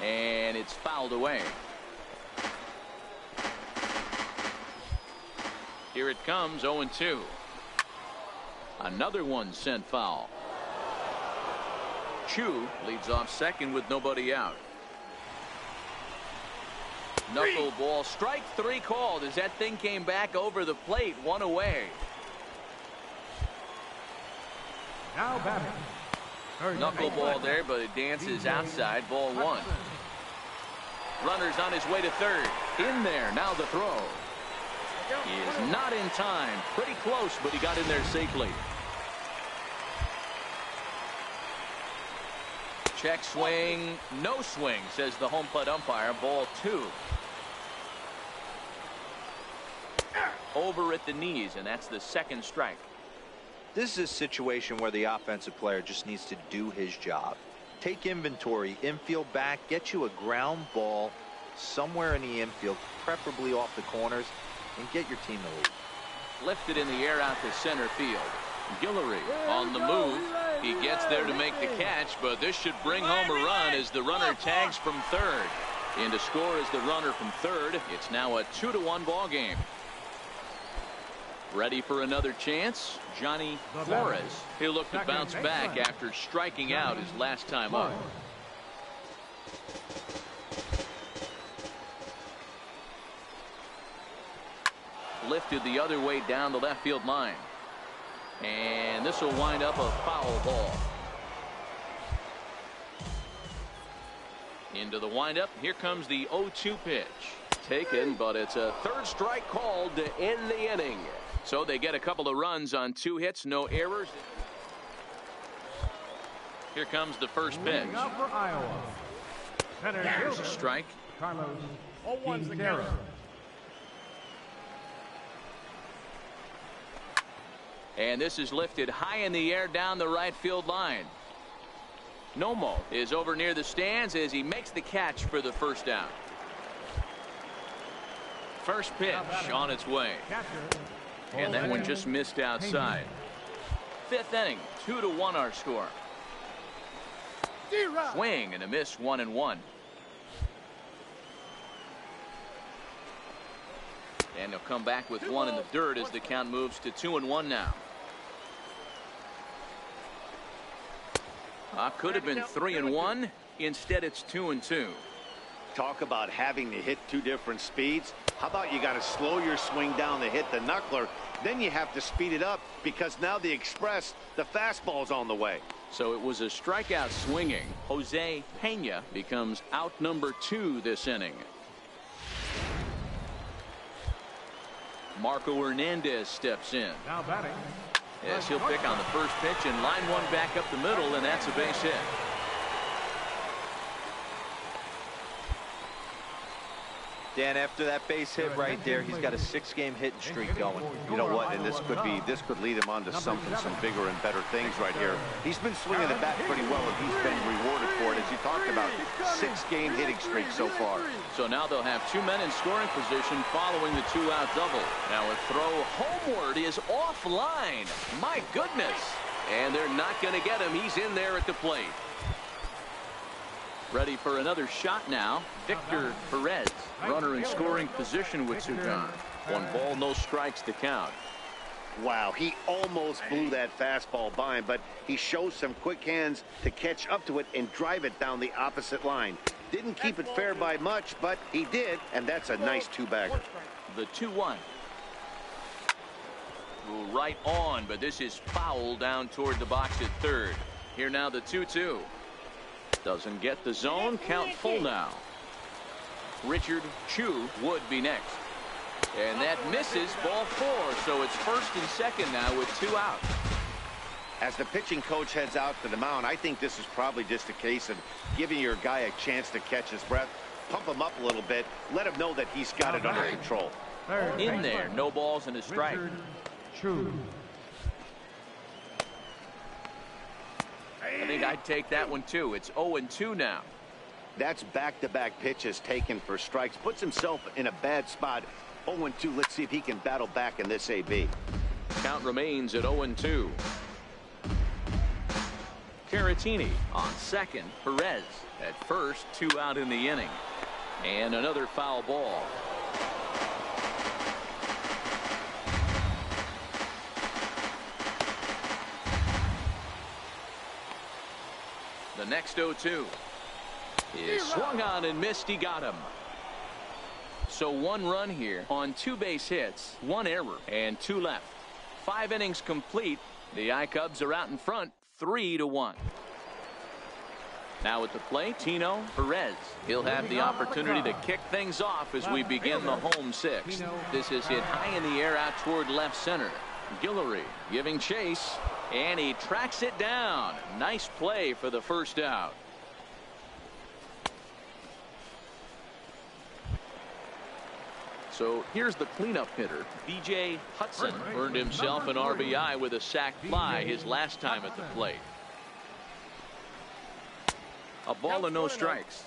And it's fouled away. Here it comes, 0-2. Another one sent foul. Chu leads off second with nobody out. Knuckleball, strike 3 called as that thing came back over the plate, 1 away. Now batting. Knuckleball there, but it dances outside, ball 1. Runner's on his way to third. In there, now the throw. He is not in time. Pretty close, but he got in there safely. Check swing, no swing, says the home plate umpire. Ball 2. Over at the knees, and that's the second strike. This is a situation where the offensive player just needs to do his job. Take inventory, infield back, get you a ground ball somewhere in the infield, preferably off the corners, and get your team the lead. Lifted in the air out to center field. Guillory on the move. He gets there to make the catch, but this should bring home a run as the runner tags from third. In to score is the runner from third. It's now a 2-1 ball game. Ready for another chance? Johnny Flores. He'll look to bounce back after striking out his last time up. Lifted the other way down the left field line. And this will wind up a foul ball. Into the windup. Here comes the 0-2 pitch. Taken, but it's a third strike called to end the inning. So they get a couple of runs on 2 hits, no errors. Here comes the first pitch. For Iowa. There's a strike. Carlos. 0-1's the count. And this is lifted high in the air down the right field line. Nomo is over near the stands as he makes the catch for the first down. First pitch on its way. And that one just missed outside. 5th inning, 2-1 our score. Swing and a miss, 1-1. And he'll come back with 1 in the dirt as the count moves to 2-1 now. Could have been 3-1. Instead, it's 2-2. Talk about having to hit 2 different speeds. How about you got to slow your swing down to hit the knuckler, then you have to speed it up because now the express, the fastball's on the way. So it was a strikeout swinging. Jose Pena becomes out number 2 this inning. Marco Hernandez steps in. Now batting. Yes, he'll pick on the first pitch and line one back up the middle, and that's a base hit. Dan, after that base hit right there, he's got a 6-game hitting streak going. You know what? And this could lead him on to some bigger and better things right here. He's been swinging the bat pretty well, and he's been rewarded for it, as you talked about. 6-game hitting streak so far. So now they'll have 2 men in scoring position following the 2-out double. Now a throw homeward is offline. My goodness. And they're not going to get him. He's in there at the plate. Ready for another shot now. Victor Perez, runner in scoring position with 2 gone. 1 ball, no strikes to count. Wow, he almost blew that fastball by him, but he shows some quick hands to catch up to it and drive it down the opposite line. Didn't keep it fair by much, but he did, and that's a nice 2-bagger. The 2-1. Right on, but this is foul down toward the box at third. Here now the 2-2. Doesn't get the zone. Count full now. Richard Chu would be next. And that misses, ball 4. So it's first and second now with 2 out. As the pitching coach heads out to the mound, I think this is probably just a case of giving your guy a chance to catch his breath, pump him up a little bit, let him know that he's got it under control. In there, no balls and a strike. True. I think I'd take that one too. It's 0-2 now. That's back-to-back pitches taken for strikes. Puts himself in a bad spot. 0-2. Let's see if he can battle back in this AB. Count remains at 0-2. Caratini on second. Perez at first. 2 out in the inning. And another foul ball. The next 0-2 is swung on and missed. He got him. So 1 run here on 2 base hits, 1 error, and 2 left. 5 innings complete. The I-Cubs are out in front, 3-1. Now at the plate, Tino Perez. He'll have the opportunity to kick things off as we begin the home 6th. This is hit high in the air out toward left center. Guillory giving chase, and he tracks it down. Nice play for the first out. So here's the cleanup hitter. B.J. Hudson earned himself an RBI with a sac fly his last time at the plate. A ball and no strikes.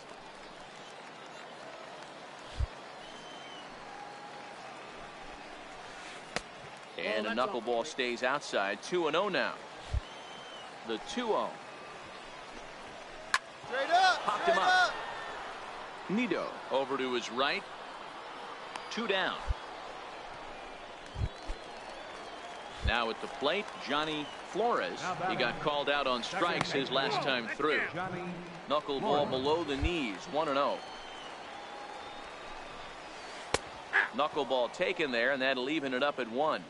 And a knuckleball stays outside. 2-0 now. The 2-0. Popped him up. Nido over to his right. 2 down. Now at the plate, Johnny Flores. He got called out on strikes his last time through. Knuckleball below the knees. 1-0. Knuckleball taken there, and that'll even it up at 1.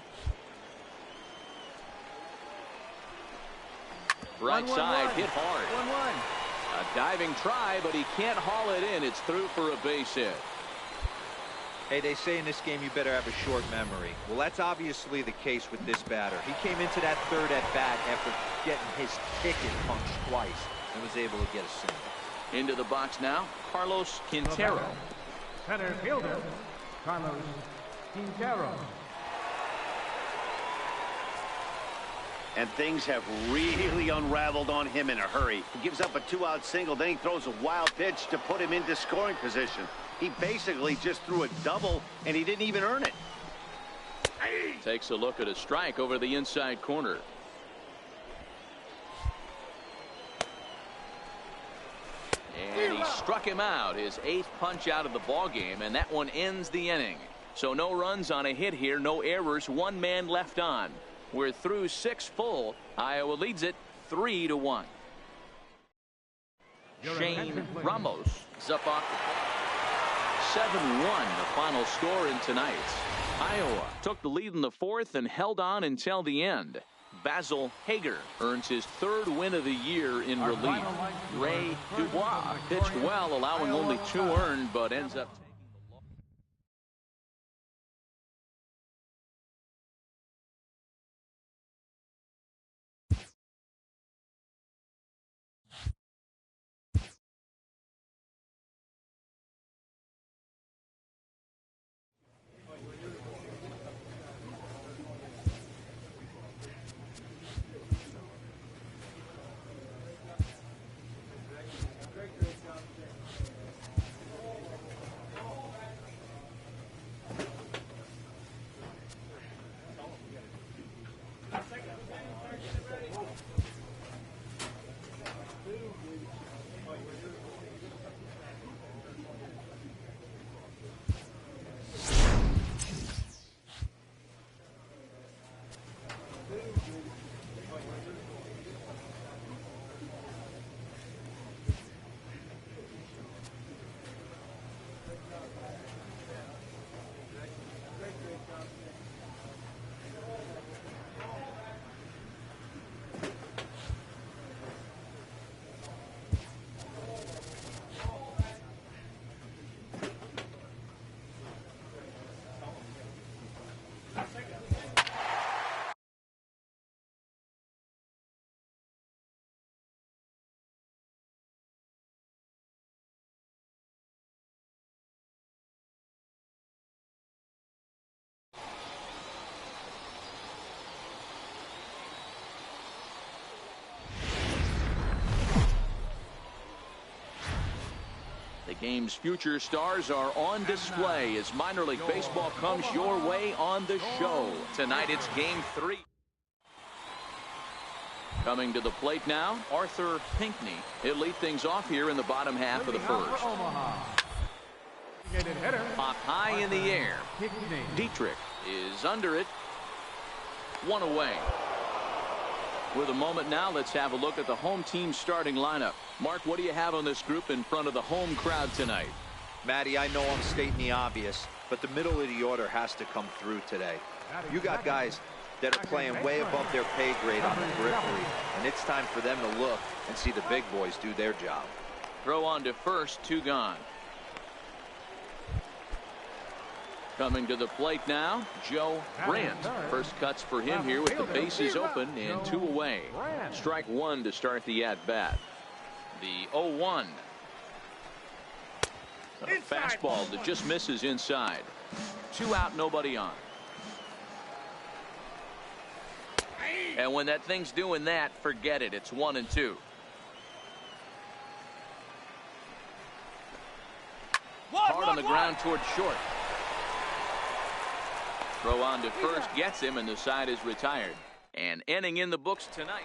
Right side hit hard. 1-1. A diving try, but he can't haul it in. It's through for a base hit. Hey, they say in this game you better have a short memory. Well, that's obviously the case with this batter. He came into that 3rd at bat after getting his ticket punched twice and was able to get a single. Into the box now, Carlos Quintero. Center fielder, Carlos Quintero. And things have really unraveled on him in a hurry. He gives up a 2-out single, then he throws a wild pitch to put him into scoring position. He basically just threw a double, and he didn't even earn it. Takes a look at a strike over the inside corner. And he struck him out, his 8th punch out of the ball game, and that one ends the inning. So no runs on a hit here, no errors, 1 man left on. We're through 6 full. Iowa leads it 3-1. Shane Ramos is up off the 7-1, the final score in tonight's. Iowa took the lead in the 4th and held on until the end. Basil Hager earns his 3rd win of the year in relief. Ray Dubois pitched well, allowing only 2 earned, but ends up Game's future stars are on display as minor league baseball comes your way on the show. Tonight it's Game 3. Coming to the plate now, Arthur Pinckney. He'll lead things off here in the bottom half of the first. Popped high in the air. Dietrich is under it. One away. With a moment now, let's have a look at the home team starting lineup. Mark, what do you have on this group in front of the home crowd tonight? Matty, I know I'm stating the obvious, but the middle of the order has to come through today. You got guys that are playing way above their pay grade on the periphery, and it's time for them to look and see the big boys do their job. Throw on to first, 2 gone. Coming to the plate now, Joe Brandt. First cuts for him here with the bases open and 2 away. Strike 1 to start the at-bat. The 0-1. A fastball that just misses inside. 2 out, nobody on. And when that thing's doing that, forget it. It's 1-2. Hard on the ground towards short. Throw on to first, gets him, and the side is retired. And inning in the books tonight.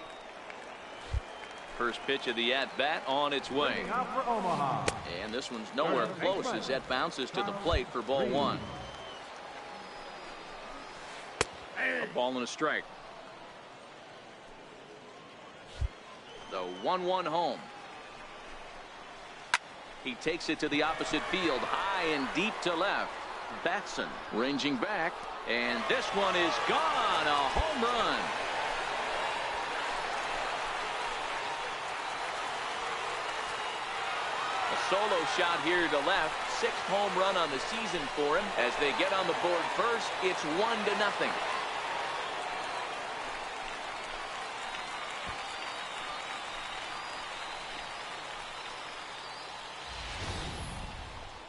First pitch of the at-bat on its way. And this one's nowhere close as that bounces to the plate for ball 1. A ball and a strike. The 1-1 home. He takes it to the opposite field, high and deep to left. Batson ranging back, and this one is gone. A home run. A solo shot here to left. 6th home run on the season for him. As they get on the board first, it's 1-0.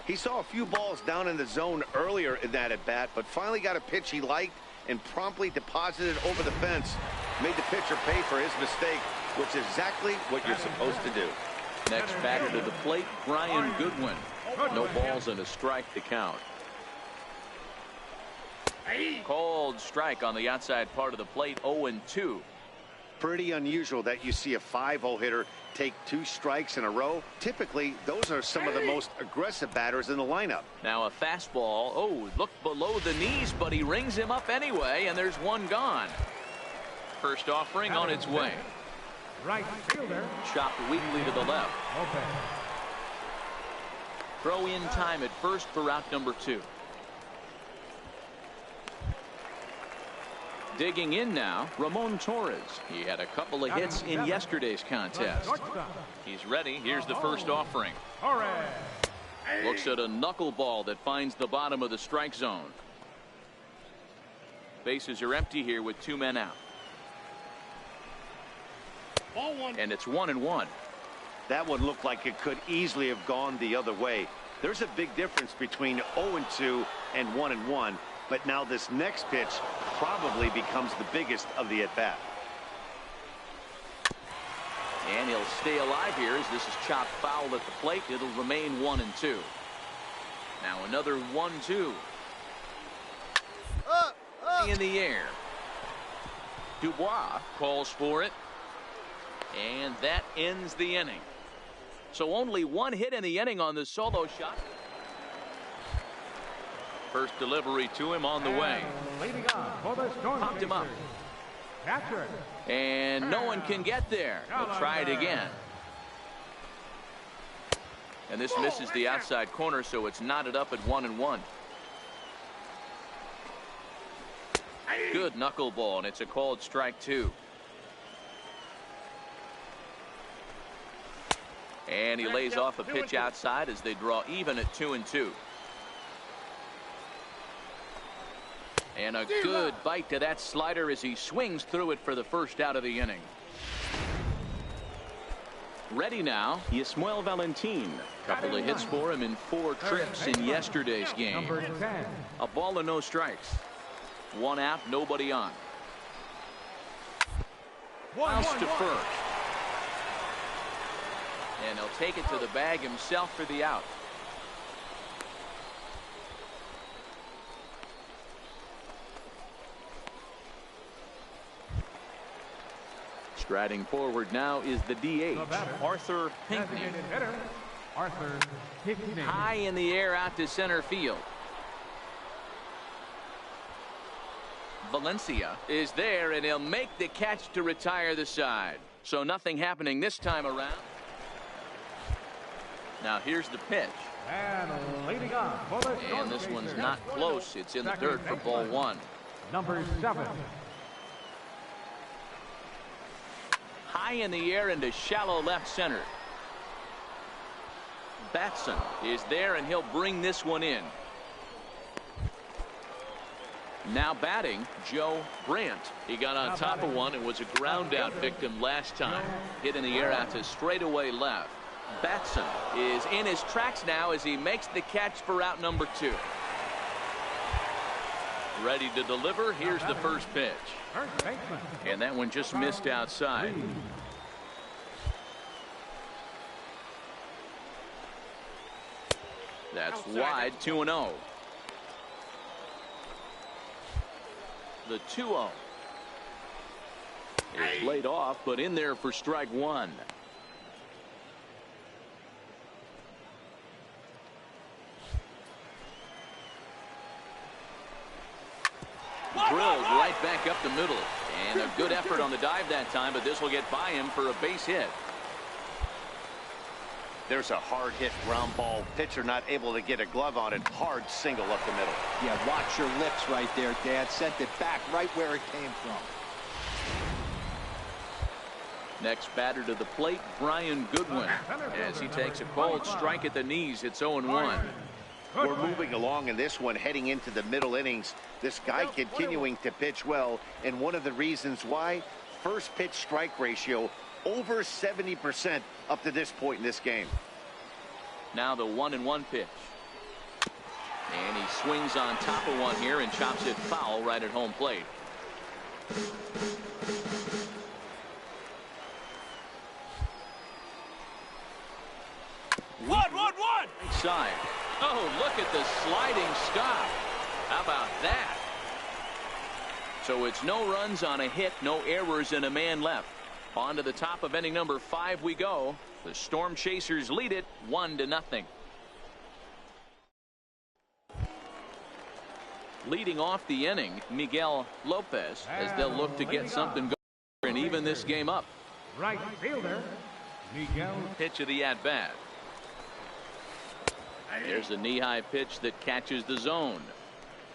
He saw a few balls down in the zone earlier in that at-bat, but finally got a pitch he liked and promptly deposited it over the fence. Made the pitcher pay for his mistake, which is exactly what you're supposed to do. Next batter to the plate, Brian Goodwin. No balls and a strike to count. Cold strike on the outside part of the plate, 0-2. Pretty unusual that you see a 5-0 hitter take 2 strikes in a row. Typically, those are some of the most aggressive batters in the lineup. Now a fastball. Oh, looked below the knees, but he rings him up anyway, and there's 1 gone. First offering on its way. Right fielder. Chopped weakly to the left. Throw in time at first for out number 2. Digging in now, Ramon Torres. He had a couple of hits in yesterday's contest. He's ready. Here's the first offering. Looks at a knuckleball that finds the bottom of the strike zone. Bases are empty here with 2 men out. And it's 1-1. That one looked like it could easily have gone the other way. There's a big difference between 0-2 and 1-1. But now this next pitch probably becomes the biggest of the at-bat. And he'll stay alive here as this is chopped foul at the plate. It'll remain 1-2. Now another 1-2. In the air. Dubois calls for it. And that ends the inning. So only 1 hit in the inning on the solo shot. First delivery to him on the way. Popped him up. And no one can get there. He'll try it again. And this misses the outside corner, so it's knotted up at 1-1. Good knuckleball, and it's a called strike 2. And he lays off a pitch outside as they draw even at 2-2. And a good bite to that slider as he swings through it for the first out of the inning. Ready now, Yasmuel Valentin. Couple of hits for him in 4 trips in yesterday's game. A ball and no strikes. 1 out, nobody on. Bounce to first. And he'll take it to the bag himself for the out. Striding forward now is the DH, Arthur Pinckney. Arthur Pinckney. High in the air out to center field. Valencia is there, and he'll make the catch to retire the side. So nothing happening this time around. Now here's the pitch. And leading on for the And this one's not close. It's in the dirt for ball one. Number 7. High in the air into shallow left center. Batson is there, and he'll bring this one in. Now batting, Joe Brandt. He got on top of one and was a ground out victim last time. Hit in the air out to straightaway left. Batson is in his tracks now as he makes the catch for out number 2. Ready to deliver. Here's the first pitch. And that one just missed outside. That's wide, 2-0. The 2-0 is laid off, but in there for strike one. Drilled right back up the middle, and a good effort on the dive that time, but this will get by him for a base hit. There's a hard hit ground ball. Pitcher not able to get a glove on it. Hard single up the middle. Yeah, watch your lips right there, Dad. Sent it back right where it came from. Next batter to the plate, Brian Goodwin, as he takes a cold strike at the knees. It's 0-1. We're moving along in this one, heading into the middle innings. This guy continuing to pitch well, and one of the reasons why, first pitch strike ratio over 70% up to this point in this game. Now the 1-1 pitch. And he swings on top of one here and chops it foul right at home plate. One. Side. Oh, look at the sliding stop. How about that? So it's no runs on a hit, no errors, and a man left. On to the top of inning number 5 we go. The Storm Chasers lead it 1-0. Leading off the inning, Miguel Lopez, as they'll look to get something going and even this game up. Right fielder, Miguel. Pitch of the at-bat. There's a knee-high pitch that catches the zone.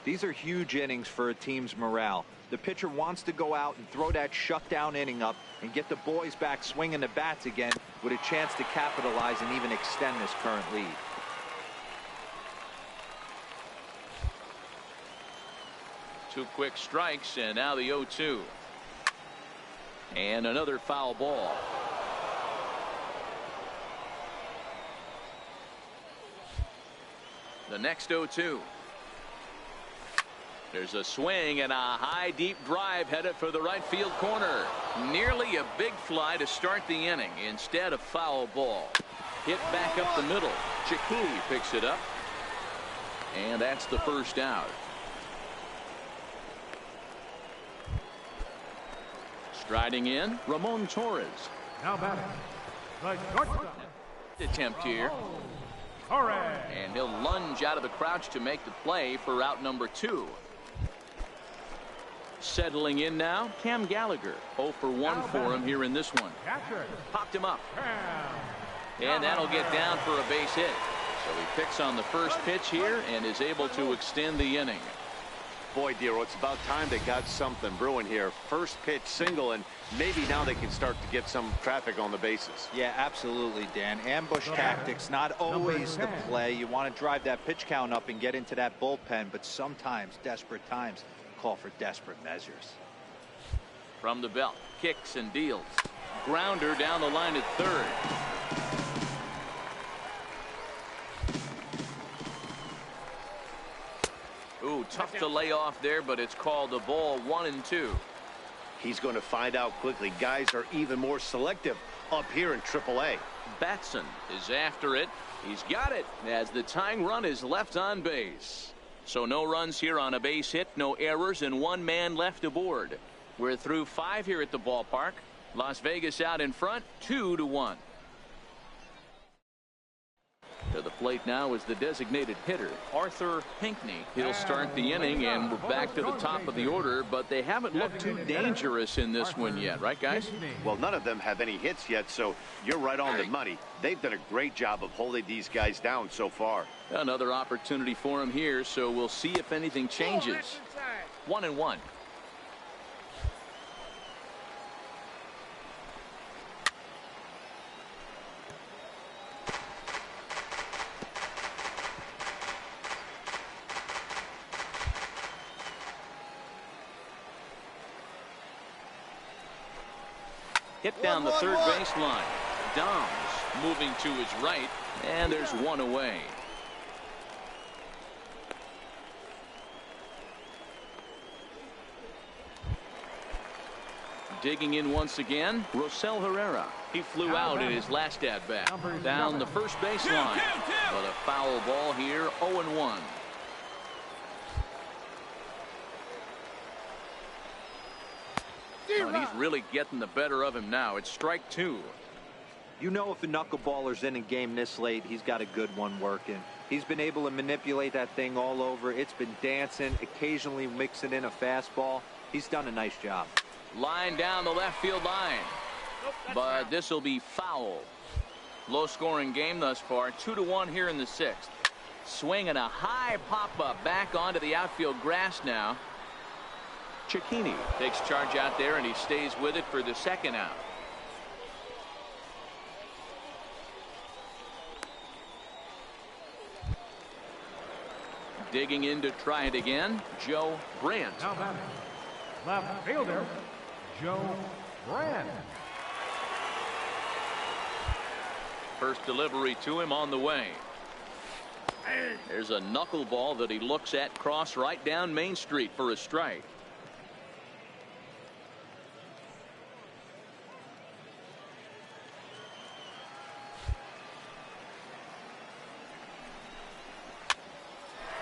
These are huge innings for a team's morale. The pitcher wants to go out and throw that shutdown inning up and get the boys back swinging the bats again with a chance to capitalize and even extend this current lead. Two quick strikes, and now the 0-2. And another foul ball. The next 0-2. There's a swing and a high deep drive headed for the right field corner. Nearly a big fly to start the inning. Instead, a foul ball. Hit back up the middle. Chikuli picks it up. And that's the first out. Striding in, Ramon Torres. Now batting, the shortstop. Attempt here. Torres. And he'll lunge out of the crouch to make the play for out number 2. Settling in now, Cam Gallagher. 0 for 1 for him here in this one. Catcher. Popped him up. Cam. And that'll get down for a base hit. So he picks on the first pitch here and is able to extend the inning. Boy, Dero, it's about time they got something brewing here. First pitch single, and maybe now they can start to get some traffic on the bases. Yeah, absolutely, Dan. Ambush tactics, not always the play. You want to drive that pitch count up and get into that bullpen, but sometimes desperate times call for desperate measures. From the belt, kicks and deals. Grounder down the line at third. Ooh, tough to lay off there, but it's called a ball. 1-2. He's going to find out quickly. Guys are even more selective up here in AAA. Batson is after it. He's got it as the tying run is left on base. So no runs here on a base hit, no errors, and 1 man left aboard. We're through 5 here at the ballpark. Las Vegas out in front, 2-1. To the plate now is the designated hitter, Arthur Pinckney. He'll start the inning, and we're back to the top of the order, but they haven't looked too dangerous in this one yet, right, guys? Well, none of them have any hits yet, so you're right on the money. They've done a great job of holding these guys down so far. Another opportunity for him here, so we'll see if anything changes. 1-1. Hit down the third baseline. Doms moving to his right, and there's one away. Digging in once again, Rosell Herrera. He flew out in his last at-bat. Down the first baseline, but a foul ball here, 0-1. Oh, he's really getting the better of him now. It's strike 2. You know, if a knuckleballer's in a game this late, he's got a good one working. He's been able to manipulate that thing all over. It's been dancing, occasionally mixing in a fastball. He's done a nice job. Line down the left field line, but this will be foul. Low scoring game thus far, 2-1 here in the 6th. Swinging a high pop-up back onto the outfield grass now. Cicchini takes charge out there, and he stays with it for the second out. Digging in to try it again, Joe Brandt. Now batting, left fielder, Joe Brandt. First delivery to him on the way. There's a knuckleball that he looks at cross right down Main Street for a strike.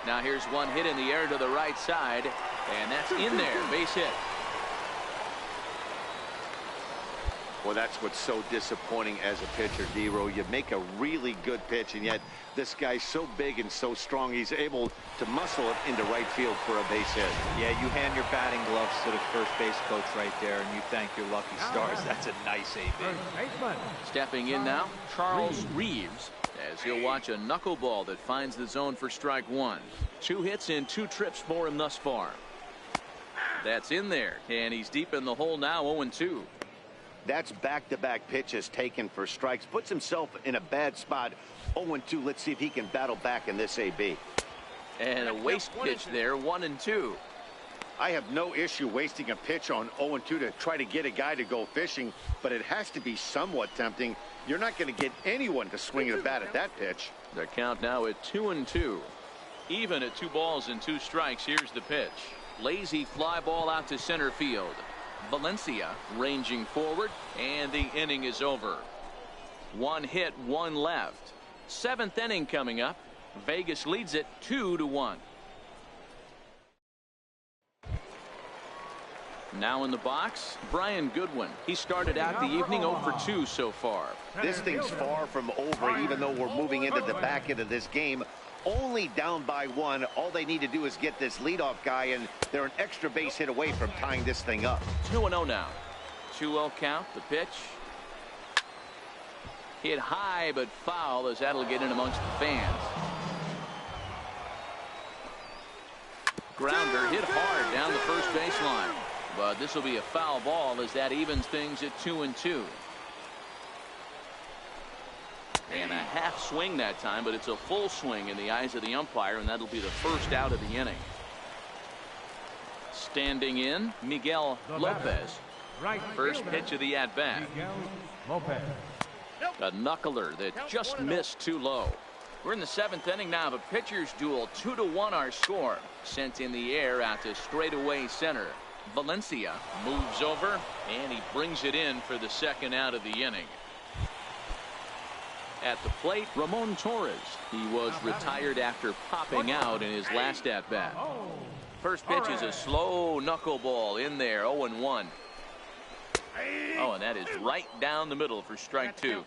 Now here's one hit in the air to the right side, and that's in there. Base hit. Well, that's what's so disappointing as a pitcher, D-Row. You make a really good pitch, and yet this guy's so big and so strong, he's able to muscle it into right field for a base hit. Yeah, you hand your batting gloves to the first base coach right there, and you thank your lucky stars. That's a nice AB. Stepping in now, Charles Reeves, as he'll watch a knuckleball that finds the zone for strike 1. 2 hits in 2 trips for him thus far. That's in there, and he's deep in the hole now, 0-2. That's back-to-back pitches taken for strikes. Puts himself in a bad spot. 0-2. Let's see if he can battle back in this AB. And a waste pitch there, 1-2. I have no issue wasting a pitch on 0-2 to try to get a guy to go fishing, but it has to be somewhat tempting. You're not going to get anyone to swing at a bat at that pitch. The count now at 2-2. Even at 2 balls and 2 strikes. Here's the pitch. Lazy fly ball out to center field. Valencia ranging forward, and the inning is over. 1 hit, 1 left. 7th inning coming up. Vegas leads it 2-1. Now in the box, Brian Goodwin. He started out the evening 0 for 2 so far. This thing's far from over, even though we're moving into the back end of this game. Only down by 1. All they need to do is get this leadoff guy, and they're an extra base hit away from tying this thing up. 2-0 now. 2-0 count. The pitch. Hit high but foul, as that'll get in amongst the fans. Grounder hit hard down the first baseline, but this will be a foul ball as that evens things at 2-2. And a half swing that time, but it's a full swing in the eyes of the umpire, and that'll be the first out of the inning. Standing in, Miguel Lopez. First pitch of the at-bat. A knuckler that just missed too low. We're in the 7th inning now of a pitcher's duel. 2-1 our score. Sent in the air out to straightaway center. Valencia moves over, and he brings it in for the second out of the inning. At the plate, Ramon Torres. He was retired after popping out in his last at-bat. First pitch is a slow knuckleball in there, 0-1. Oh, and that is right down the middle for strike two.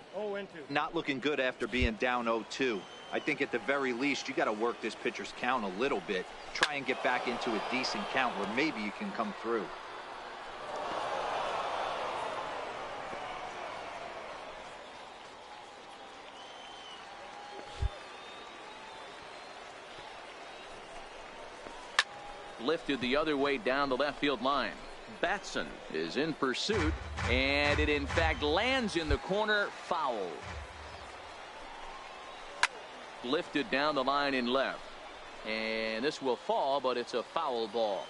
Not looking good after being down 0-2. I think at the very least you got to work this pitcher's count a little bit. Try and get back into a decent count where maybe you can come through. Lifted the other way down the left field line. Batson is in pursuit, and it in fact lands in the corner, foul. Lifted down the line in left, and this will fall, but it's a foul ball.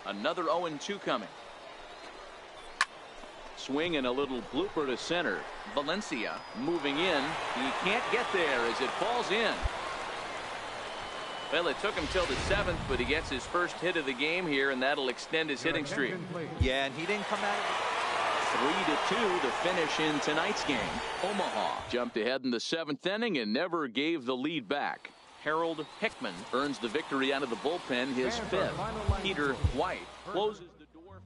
Another 0-2 coming. Swing and a little blooper to center. Valencia moving in. He can't get there as it falls in. Well, it took him till the 7th, but he gets his first hit of the game here, and that'll extend his hitting streak. Yeah, and he didn't come out of it. 3-2 to finish in tonight's game. Omaha jumped ahead in the 7th inning and never gave the lead back. Harold Hickman earns the victory out of the bullpen, his 5th. Peter White closes the door.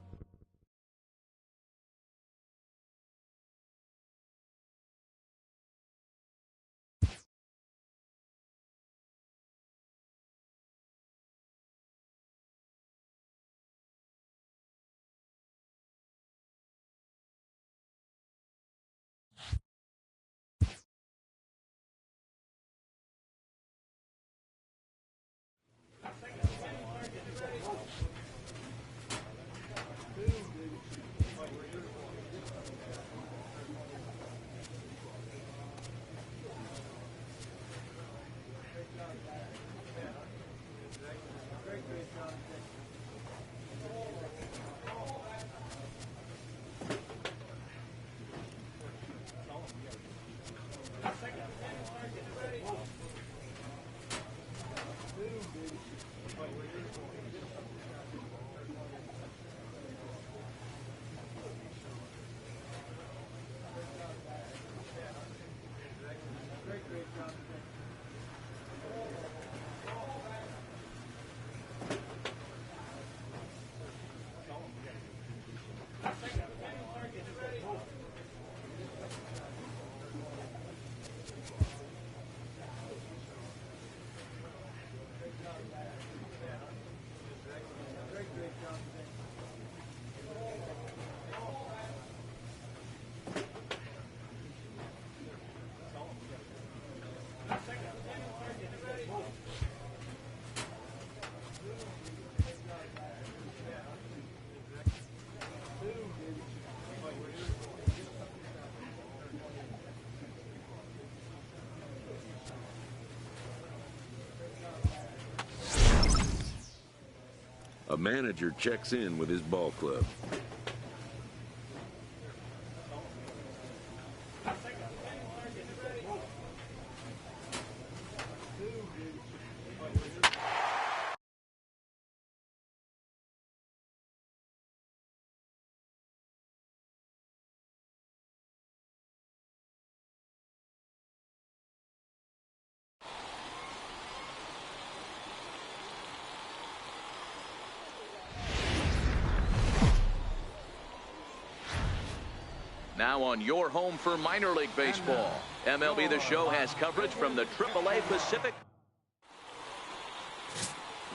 A manager checks in with his ball club. Now on your home for minor league baseball. MLB The Show has coverage from the AAA Pacific.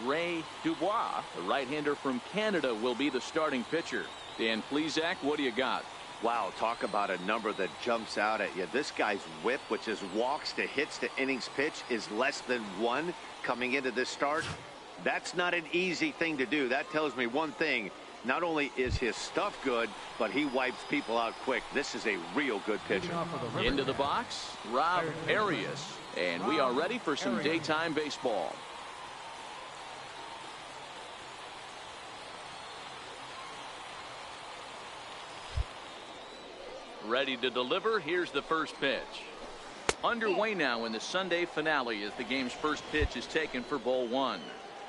Ray Dubois, the right-hander from Canada, will be the starting pitcher. Dan Plesac, what do you got? Wow, talk about a number that jumps out at you. This guy's whip, which is walks to hits to innings pitch, is less than 1 coming into this start. That's not an easy thing to do. That tells me one thing. Not only is his stuff good, but he wipes people out quick. This is a real good pitcher. Into the box, Rob Arias. And we are ready for some daytime baseball. Ready to deliver. Here's the first pitch. Underway now in the Sunday finale as the game's first pitch is taken for ball 1.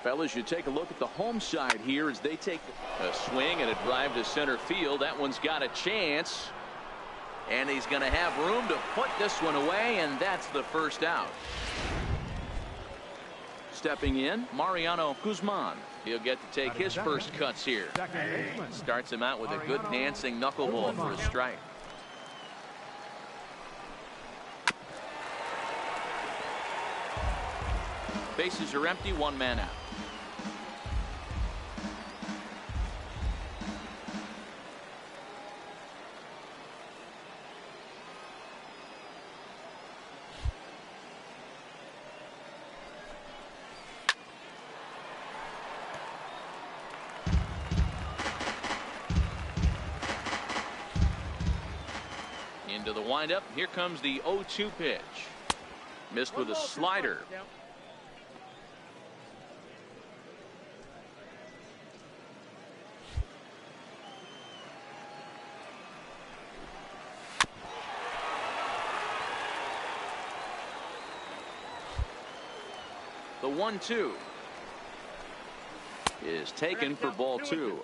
Fellas, you take a look at the home side here as they take a swing and a drive to center field. That one's got a chance. And he's going to have room to put this one away, and that's the first out. Stepping in, Mariano Guzman. He'll get to take his first cuts here. Starts him out with a good dancing knuckleball for a strike. Bases are empty, one man out. Into the windup. Here comes the 0-2 pitch. Missed with a slider. The 1-2 is taken for ball 2.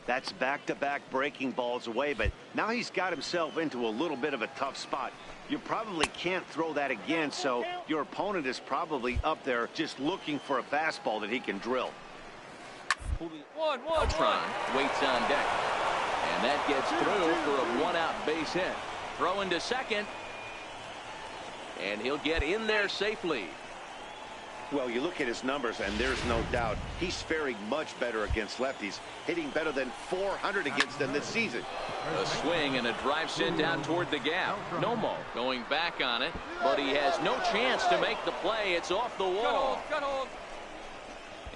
That's back-to-back breaking balls away, but now he's got himself into a little bit of a tough spot. You probably can't throw that again, so your opponent is probably up there just looking for a fastball that he can drill. Beltran waits on deck, and that gets through for a one-out base hit. Throw into second, and he'll get in there safely. Well, you look at his numbers, and there's no doubt he's faring much better against lefties, hitting better than .400 against them this season. A swing and a drive sent down toward the gap. Nomo going back on it, but he has no chance to make the play. It's off the wall.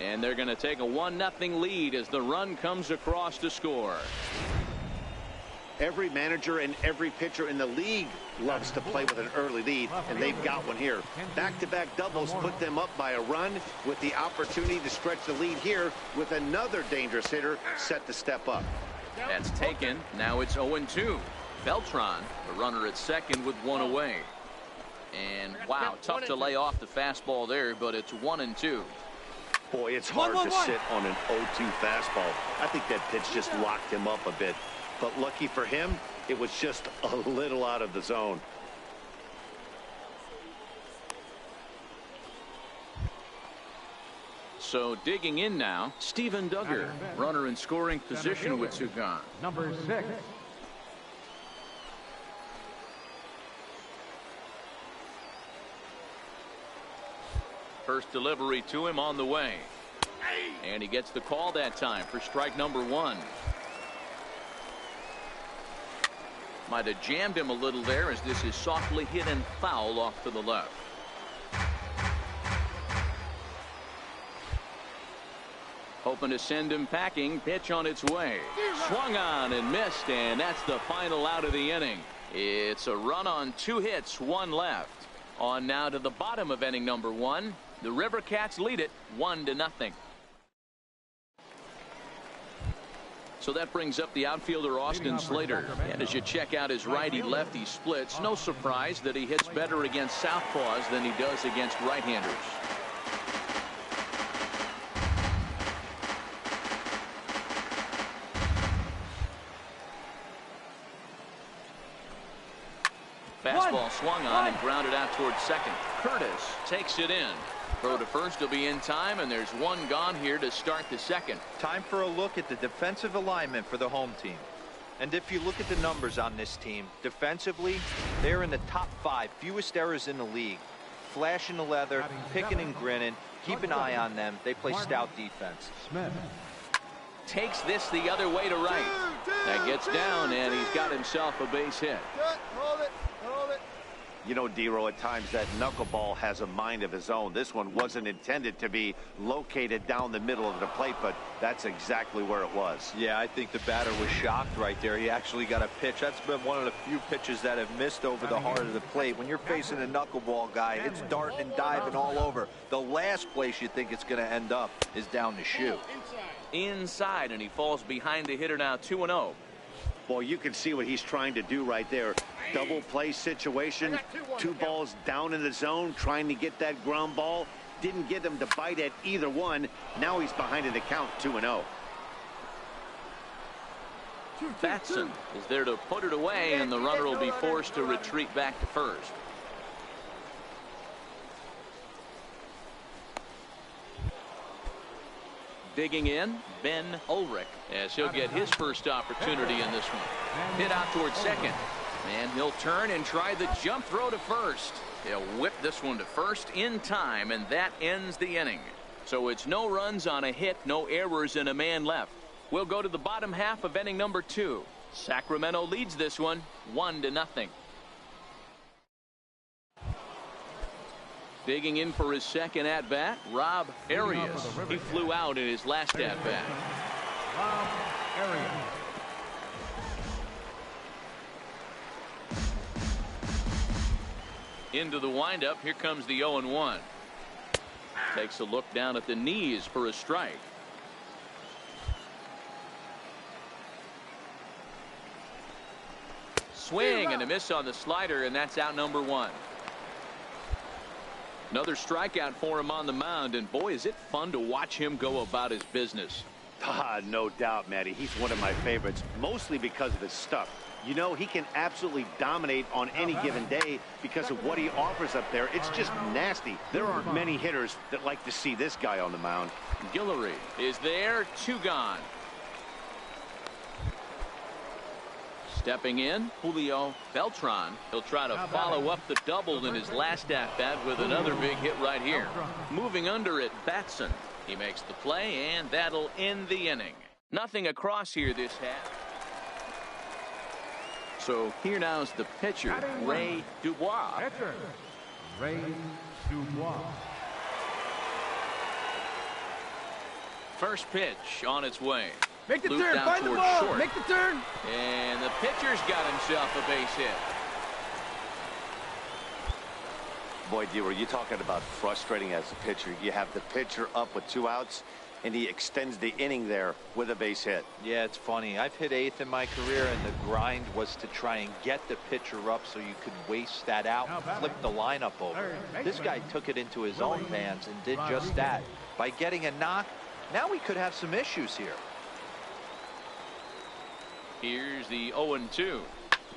And they're going to take a 1-0 lead as the run comes across to score. Every manager and every pitcher in the league loves to play with an early lead, and they've got one here. Back-to-back doubles put them up by a run with the opportunity to stretch the lead here with another dangerous hitter set to step up. That's taken. Now it's 0-2. Beltran, the runner at second with one away. And wow, tough to lay off the fastball there, but it's 1-2. Boy, it's hard to sit on an 0-2 fastball. I think that pitch just locked him up a bit. But lucky for him, it was just a little out of the zone. So digging in now, Steven Duggar, runner in scoring position with two gone. Number 6. First delivery to him on the way. And he gets the call that time for strike number 1. Might have jammed him a little there as this is softly hit and foul off to the left. Hoping to send him packing. Pitch on its way. Swung on and missed, and that's the final out of the inning. It's a run on 2 hits, 1 left. On now to the bottom of inning number 1. The River Cats lead it 1-0. So that brings up the outfielder Austin Slater. And as you check out his righty-lefty splits, no surprise that he hits better against southpaws than he does against right-handers. Fastball swung on and grounded out towards second. Curtis takes it in. Throw to first will be in time, and there's one gone here to start the second. Time for a look at the defensive alignment for the home team. And if you look at the numbers on this team, defensively, they're in the top 5 fewest errors in the league. Flashing the leather, picking and grinning, keep an eye on them. They play stout defense. Smith takes this the other way to right. That gets down, and he's got himself a base hit. Hold it. Hold it. You know, Dero, at times that knuckleball has a mind of his own. This one wasn't intended to be located down the middle of the plate, but that's exactly where it was. Yeah, I think the batter was shocked right there. He actually got a pitch. That's been one of the few pitches that have missed over the heart of the plate. When you're facing a knuckleball guy, it's darting and diving all over. The last place you think it's going to end up is down the chute. Inside, and he falls behind the hitter now 2-0. Boy, you can see what he's trying to do right there. Double play situation, 2 balls down in the zone, trying to get that ground ball. Didn't get him to bite at either one. Now he's behind in the count, 2-0. Batson is there to put it away, and the runner will be forced to retreat back to first. Digging in, Ben Ulrich, as he'll get his first opportunity in this one. Hit out towards second, and he'll turn and try the jump throw to first. He'll whip this one to first in time, and that ends the inning. So it's no runs on a hit, no errors, and a man left. We'll go to the bottom half of inning number 2. Sacramento leads this one 1-0. Digging in for his second at-bat, Rob Arias. He flew out in his last at-bat. Rob Arias. Into the windup, here comes the 0-1. Takes a look down at the knees for a strike. Swing and a miss on the slider, and that's out number 1. Another strikeout for him on the mound, and boy, is it fun to watch him go about his business. No doubt, Matty. He's one of my favorites, mostly because of his stuff. You know, he can absolutely dominate on any given day because of what he offers up there. It's just nasty. There aren't many hitters that like to see this guy on the mound. Guillory is there, 2 gone. Stepping in, Julio Beltran. He'll try to follow up the double in his last at-bat with another big hit right here. Moving under it, Batson. He makes the play, and that'll end the inning. Nothing across here this half. So here now is the pitcher, Ray Dubois. Pitcher, Ray Dubois. First pitch on its way. Make the Looped turn, out find the towards ball, short. make the turn. And the pitcher's got himself a base hit. Boy, D, were you talking about frustrating as a pitcher? You have the pitcher up with 2 outs, and he extends the inning there with a base hit. Yeah, it's funny. I've hit 8th in my career, and the grind was to try and get the pitcher up so you could waste that out and flip the lineup over. This guy took it into his own hands and did just that. By getting a knock, now we could have some issues here. Here's the 0-2.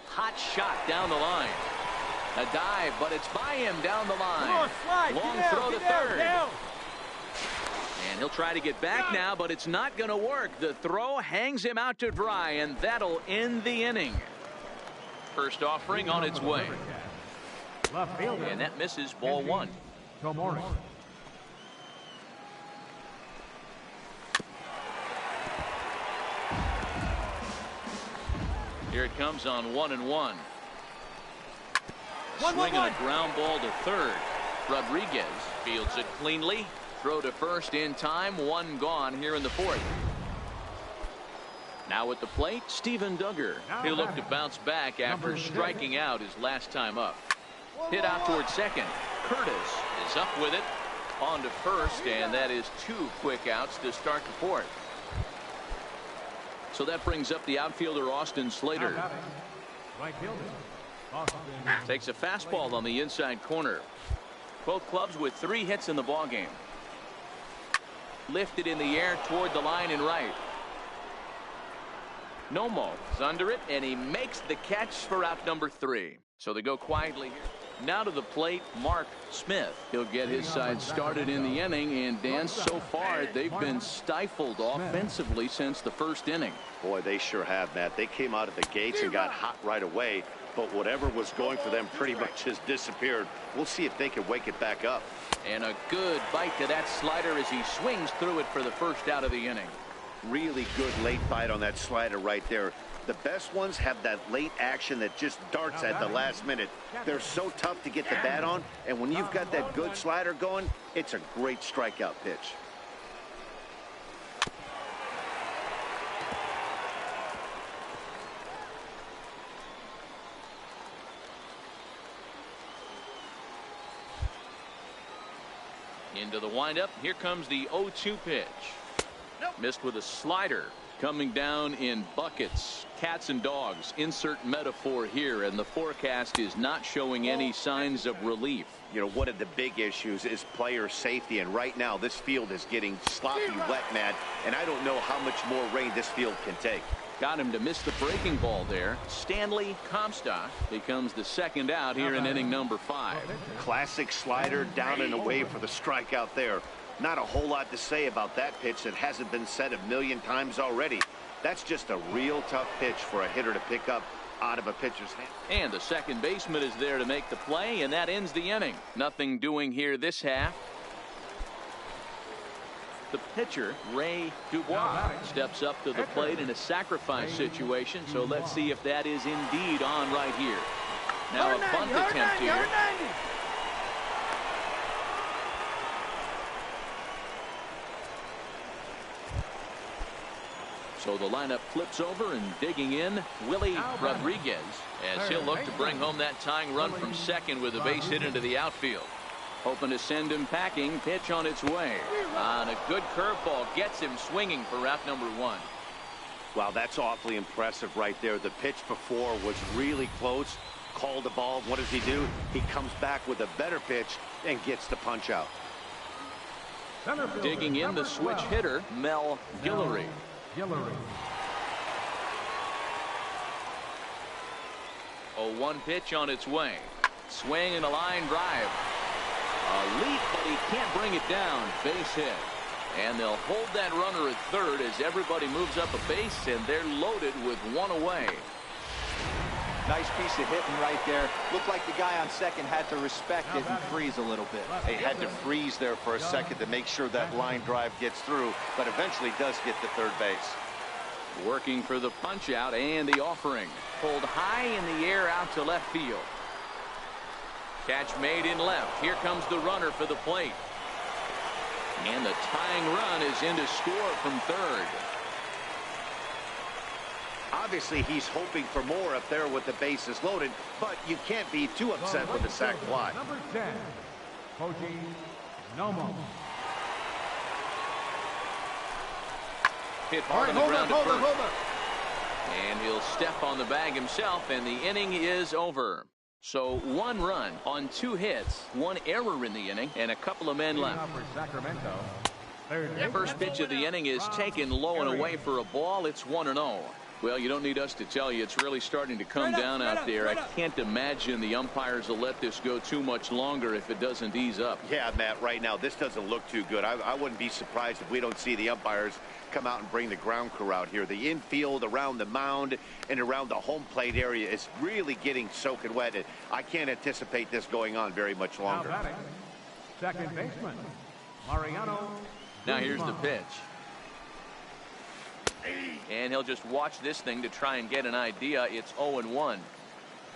Hot shot down the line. A dive, but it's by him down the line. Come on, slide. Long Get throw out, to get out, third. get out. And he'll try to get back now, but it's not going to work. The throw hangs him out to dry, and that'll end the inning. First offering on its way. Left fielder. And that misses, ball 1. Tomori. Here it comes on 1-1. 1-1-1. Swinging a ground ball to third. Rodriguez fields it cleanly. Throw to first in time. 1 gone here in the 4th. Now at the plate, Steven Duggar. He'll look to bounce back after striking out his last time up. Hit out towards second. Curtis is up with it. On to first, and that is 2 quick outs to start the 4th. So that brings up the outfielder Austin Slater. Right fielder. Austin. Takes a fastball on the inside corner. Both clubs with 3 hits in the ballgame. Lifted in the air toward the line and right. Nomo is under it, and he makes the catch for out number 3. So they go quietly here. Now to the plate, Mark Smith. He'll get his side started in the inning, and Dan, so far they've been stifled offensively since the 1st inning. Boy, they sure have, Matt. They came out of the gates and got hot right away, but whatever was going for them pretty much has disappeared. We'll see if they can wake it back up. And a good bite to that slider as he swings through it for the first out of the inning. Really good late bite on that slider right there. The best ones have that late action that just darts at the last minute. They're so tough to get the bat on, and when you've got that good slider going, it's a great strikeout pitch. Into the windup. Here comes the 0-2 pitch. Missed with a slider. Coming down in buckets. Cats and dogs. Insert metaphor here, and the forecast is not showing any signs of relief. You know, one of the big issues is player safety, and right now this field is getting sloppy wet, Matt, and I don't know how much more rain this field can take. Got him to miss the breaking ball there. Stanley Comstock becomes the second out here in inning number 5. Classic slider down and away for the strikeout there. Not a whole lot to say about that pitch that hasn't been said a million times already. That's just a real tough pitch for a hitter to pick up out of a pitcher's hand. And the second baseman is there to make the play, and that ends the inning. Nothing doing here this half. The pitcher, Ray Dubois, steps up to the plate in a sacrifice situation, so let's see if that is indeed on right here. Now a bunt attempt here. So the lineup flips over, and digging in, Willie Rodriguez, as he'll look to bring home that tying run from second with a base hit into the outfield. Hoping to send him packing. Pitch on its way. And a good curveball gets him swinging for out number 1. Wow, that's awfully impressive right there. The pitch before was really close. Called the ball. What does he do? He comes back with a better pitch and gets the punch out. Digging in, the switch hitter, Mel Guillory. 0-1 pitch on its way. Swing and a line drive. A leap, but he can't bring it down. Base hit. And they'll hold that runner at third as everybody moves up a base, and they're loaded with one away. Nice piece of hitting right there. Looked like the guy on second had to respect it and freeze a little bit. He had to freeze there for a second to make sure that line drive gets through, but eventually does get to third base. Working for the punch out and the offering. Pulled high in the air out to left field. Catch made in left. Here comes the runner for the plate. And the tying run is in to score from third. Obviously, he's hoping for more up there with the bases loaded, but you can't be too upset with a sac fly. Number 10, Koji Nomo. Hit hard on the ground at first. And he'll step on the bag himself, and the inning is over. So 1 run on 2 hits, 1 error in the inning, and a couple of men left. First pitch of the inning is taken low and away for a ball. It's 1-0. Well, you don't need us to tell you, it's really starting to come down out there. I can't imagine the umpires will let this go too much longer if it doesn't ease up. Yeah, Matt, right now this doesn't look too good. I wouldn't be surprised if we don't see the umpires come out and bring the ground crew out here. The infield around the mound and around the home plate area is really getting soaking wet. I can't anticipate this going on very much longer. Second baseman, Mariano. Now here's the pitch. And he'll just watch this thing to try and get an idea. It's 0-1.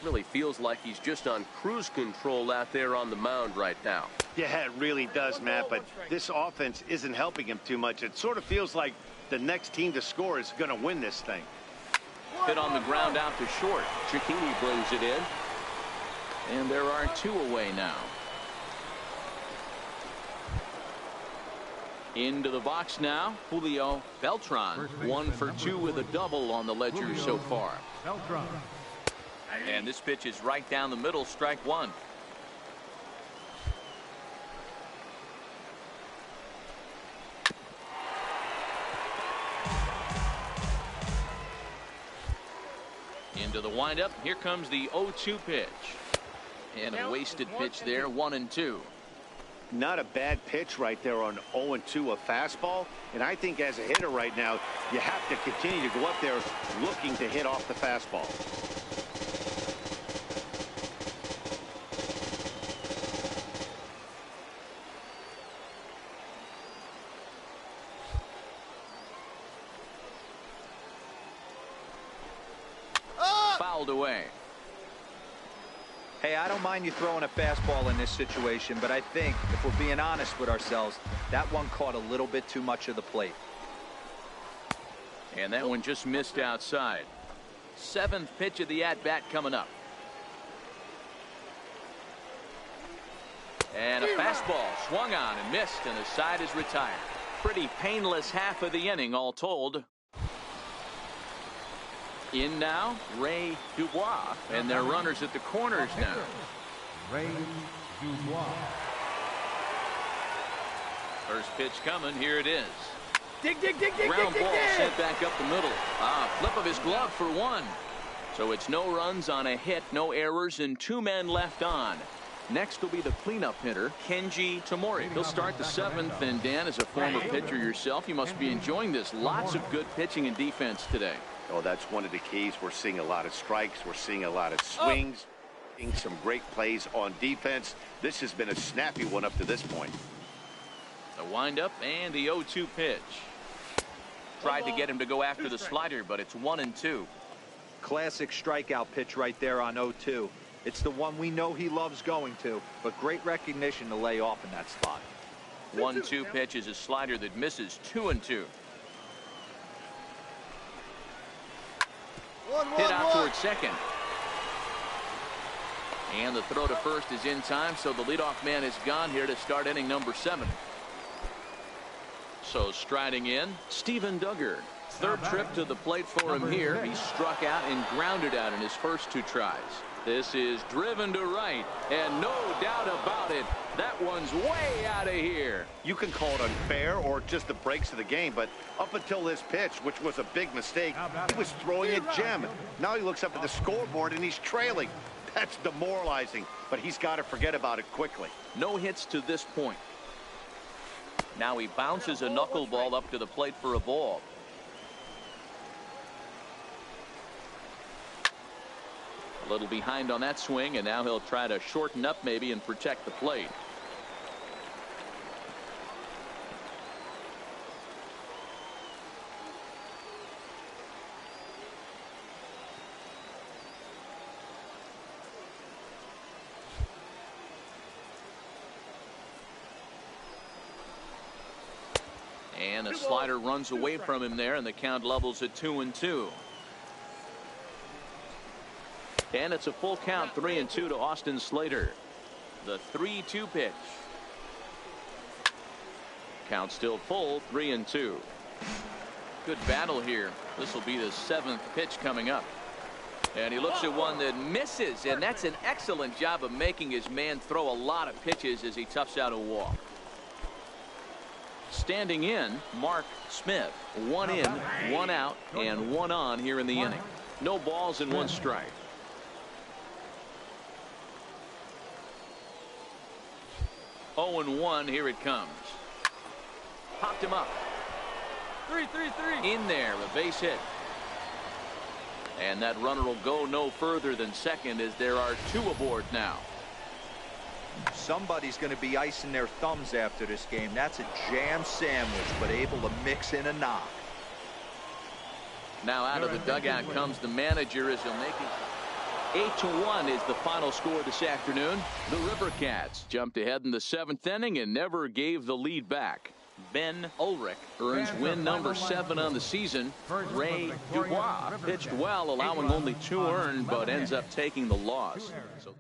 Really feels like he's just on cruise control out there on the mound right now. Yeah, it really does, Matt, but this offense isn't helping him too much. It sort of feels like the next team to score is going to win this thing. Hit on the ground out to short. Cicchini brings it in. And there are 2 away now. Into the box now, Julio Beltran, 1 for 2 with a double on the ledger so far. And this pitch is right down the middle, strike 1. Into the windup, here comes the 0-2 pitch. And a wasted pitch there, 1-2. Not a bad pitch right there on 0-2, a fastball. And I think as a hitter right now, you have to continue to go up there looking to hit off the fastball. Fouled away. Hey, I don't mind you throwing a fastball in this situation, but I think, if we're being honest with ourselves, that one caught a little bit too much of the plate. And that one just missed outside. 7th pitch of the at-bat coming up. And a fastball swung on and missed, and the side is retired. Pretty painless half of the inning, all told. In now, Ray Dubois, and their runners at the corners now. Ray Dubois. First pitch coming, here it is. Ground ball sent back up the middle. Flip of his glove for one. So it's no runs on a hit, no errors, and 2 men left on. Next will be the cleanup hitter, Kenji Tamori. He'll start the 7th, and Dan, as a former pitcher yourself, you must be enjoying this. Lots of good pitching and defense today. Oh, that's one of the keys. We're seeing a lot of strikes. We're seeing a lot of swings. Seeing some great plays on defense. This has been a snappy one up to this point. The windup and the 0-2 pitch. Tried to get him to go after the slider, but it's 1-2. Classic strikeout pitch right there on 0-2. It's the one we know he loves going to, but great recognition to lay off in that spot. 1-2 pitch is a slider that misses. 2-2. Hit out towards second. And the throw to first is in time, so the leadoff man is gone here to start inning number 7. So striding in, Steven Duggar. 3rd trip to the plate for him here. He struck out and grounded out in his first 2 tries. This is driven to right, and no doubt about it, that one's way out of here. You can call it unfair or just the breaks of the game, but up until this pitch, which was a big mistake, he was throwing a gem. Now he looks up at the scoreboard and he's trailing. That's demoralizing, but he's got to forget about it quickly. No hits to this point. Now he bounces a knuckleball up to the plate for a ball. A little behind on that swing, and now he'll try to shorten up maybe and protect the plate. And a slider runs away from him there, and the count levels at 2-2. And it's a full count, 3-2 to Austin Slater. The 3-2 pitch. Count still full, 3-2. Good battle here. This will be the 7th pitch coming up. And he looks at one that misses, and that's an excellent job of making his man throw a lot of pitches as he toughs out a walk. Standing in, Mark Smith. 1 in, 1 out, and 1 on here in the inning. No balls and 1 strike. 0-1, here it comes. Popped him up. 3-3-3. In there, a base hit. And that runner will go no further than second as there are 2 aboard now. Somebody's going to be icing their thumbs after this game. That's a jam sandwich, but able to mix in a knock. Now out of the dugout comes the manager as he'll make it. 8-1 is the final score this afternoon. The River Cats jumped ahead in the 7th inning and never gave the lead back. Ben Ulrich earns win number 7 on the season. Ray Dubois pitched well, allowing only 2 earned, but ends up taking the loss. So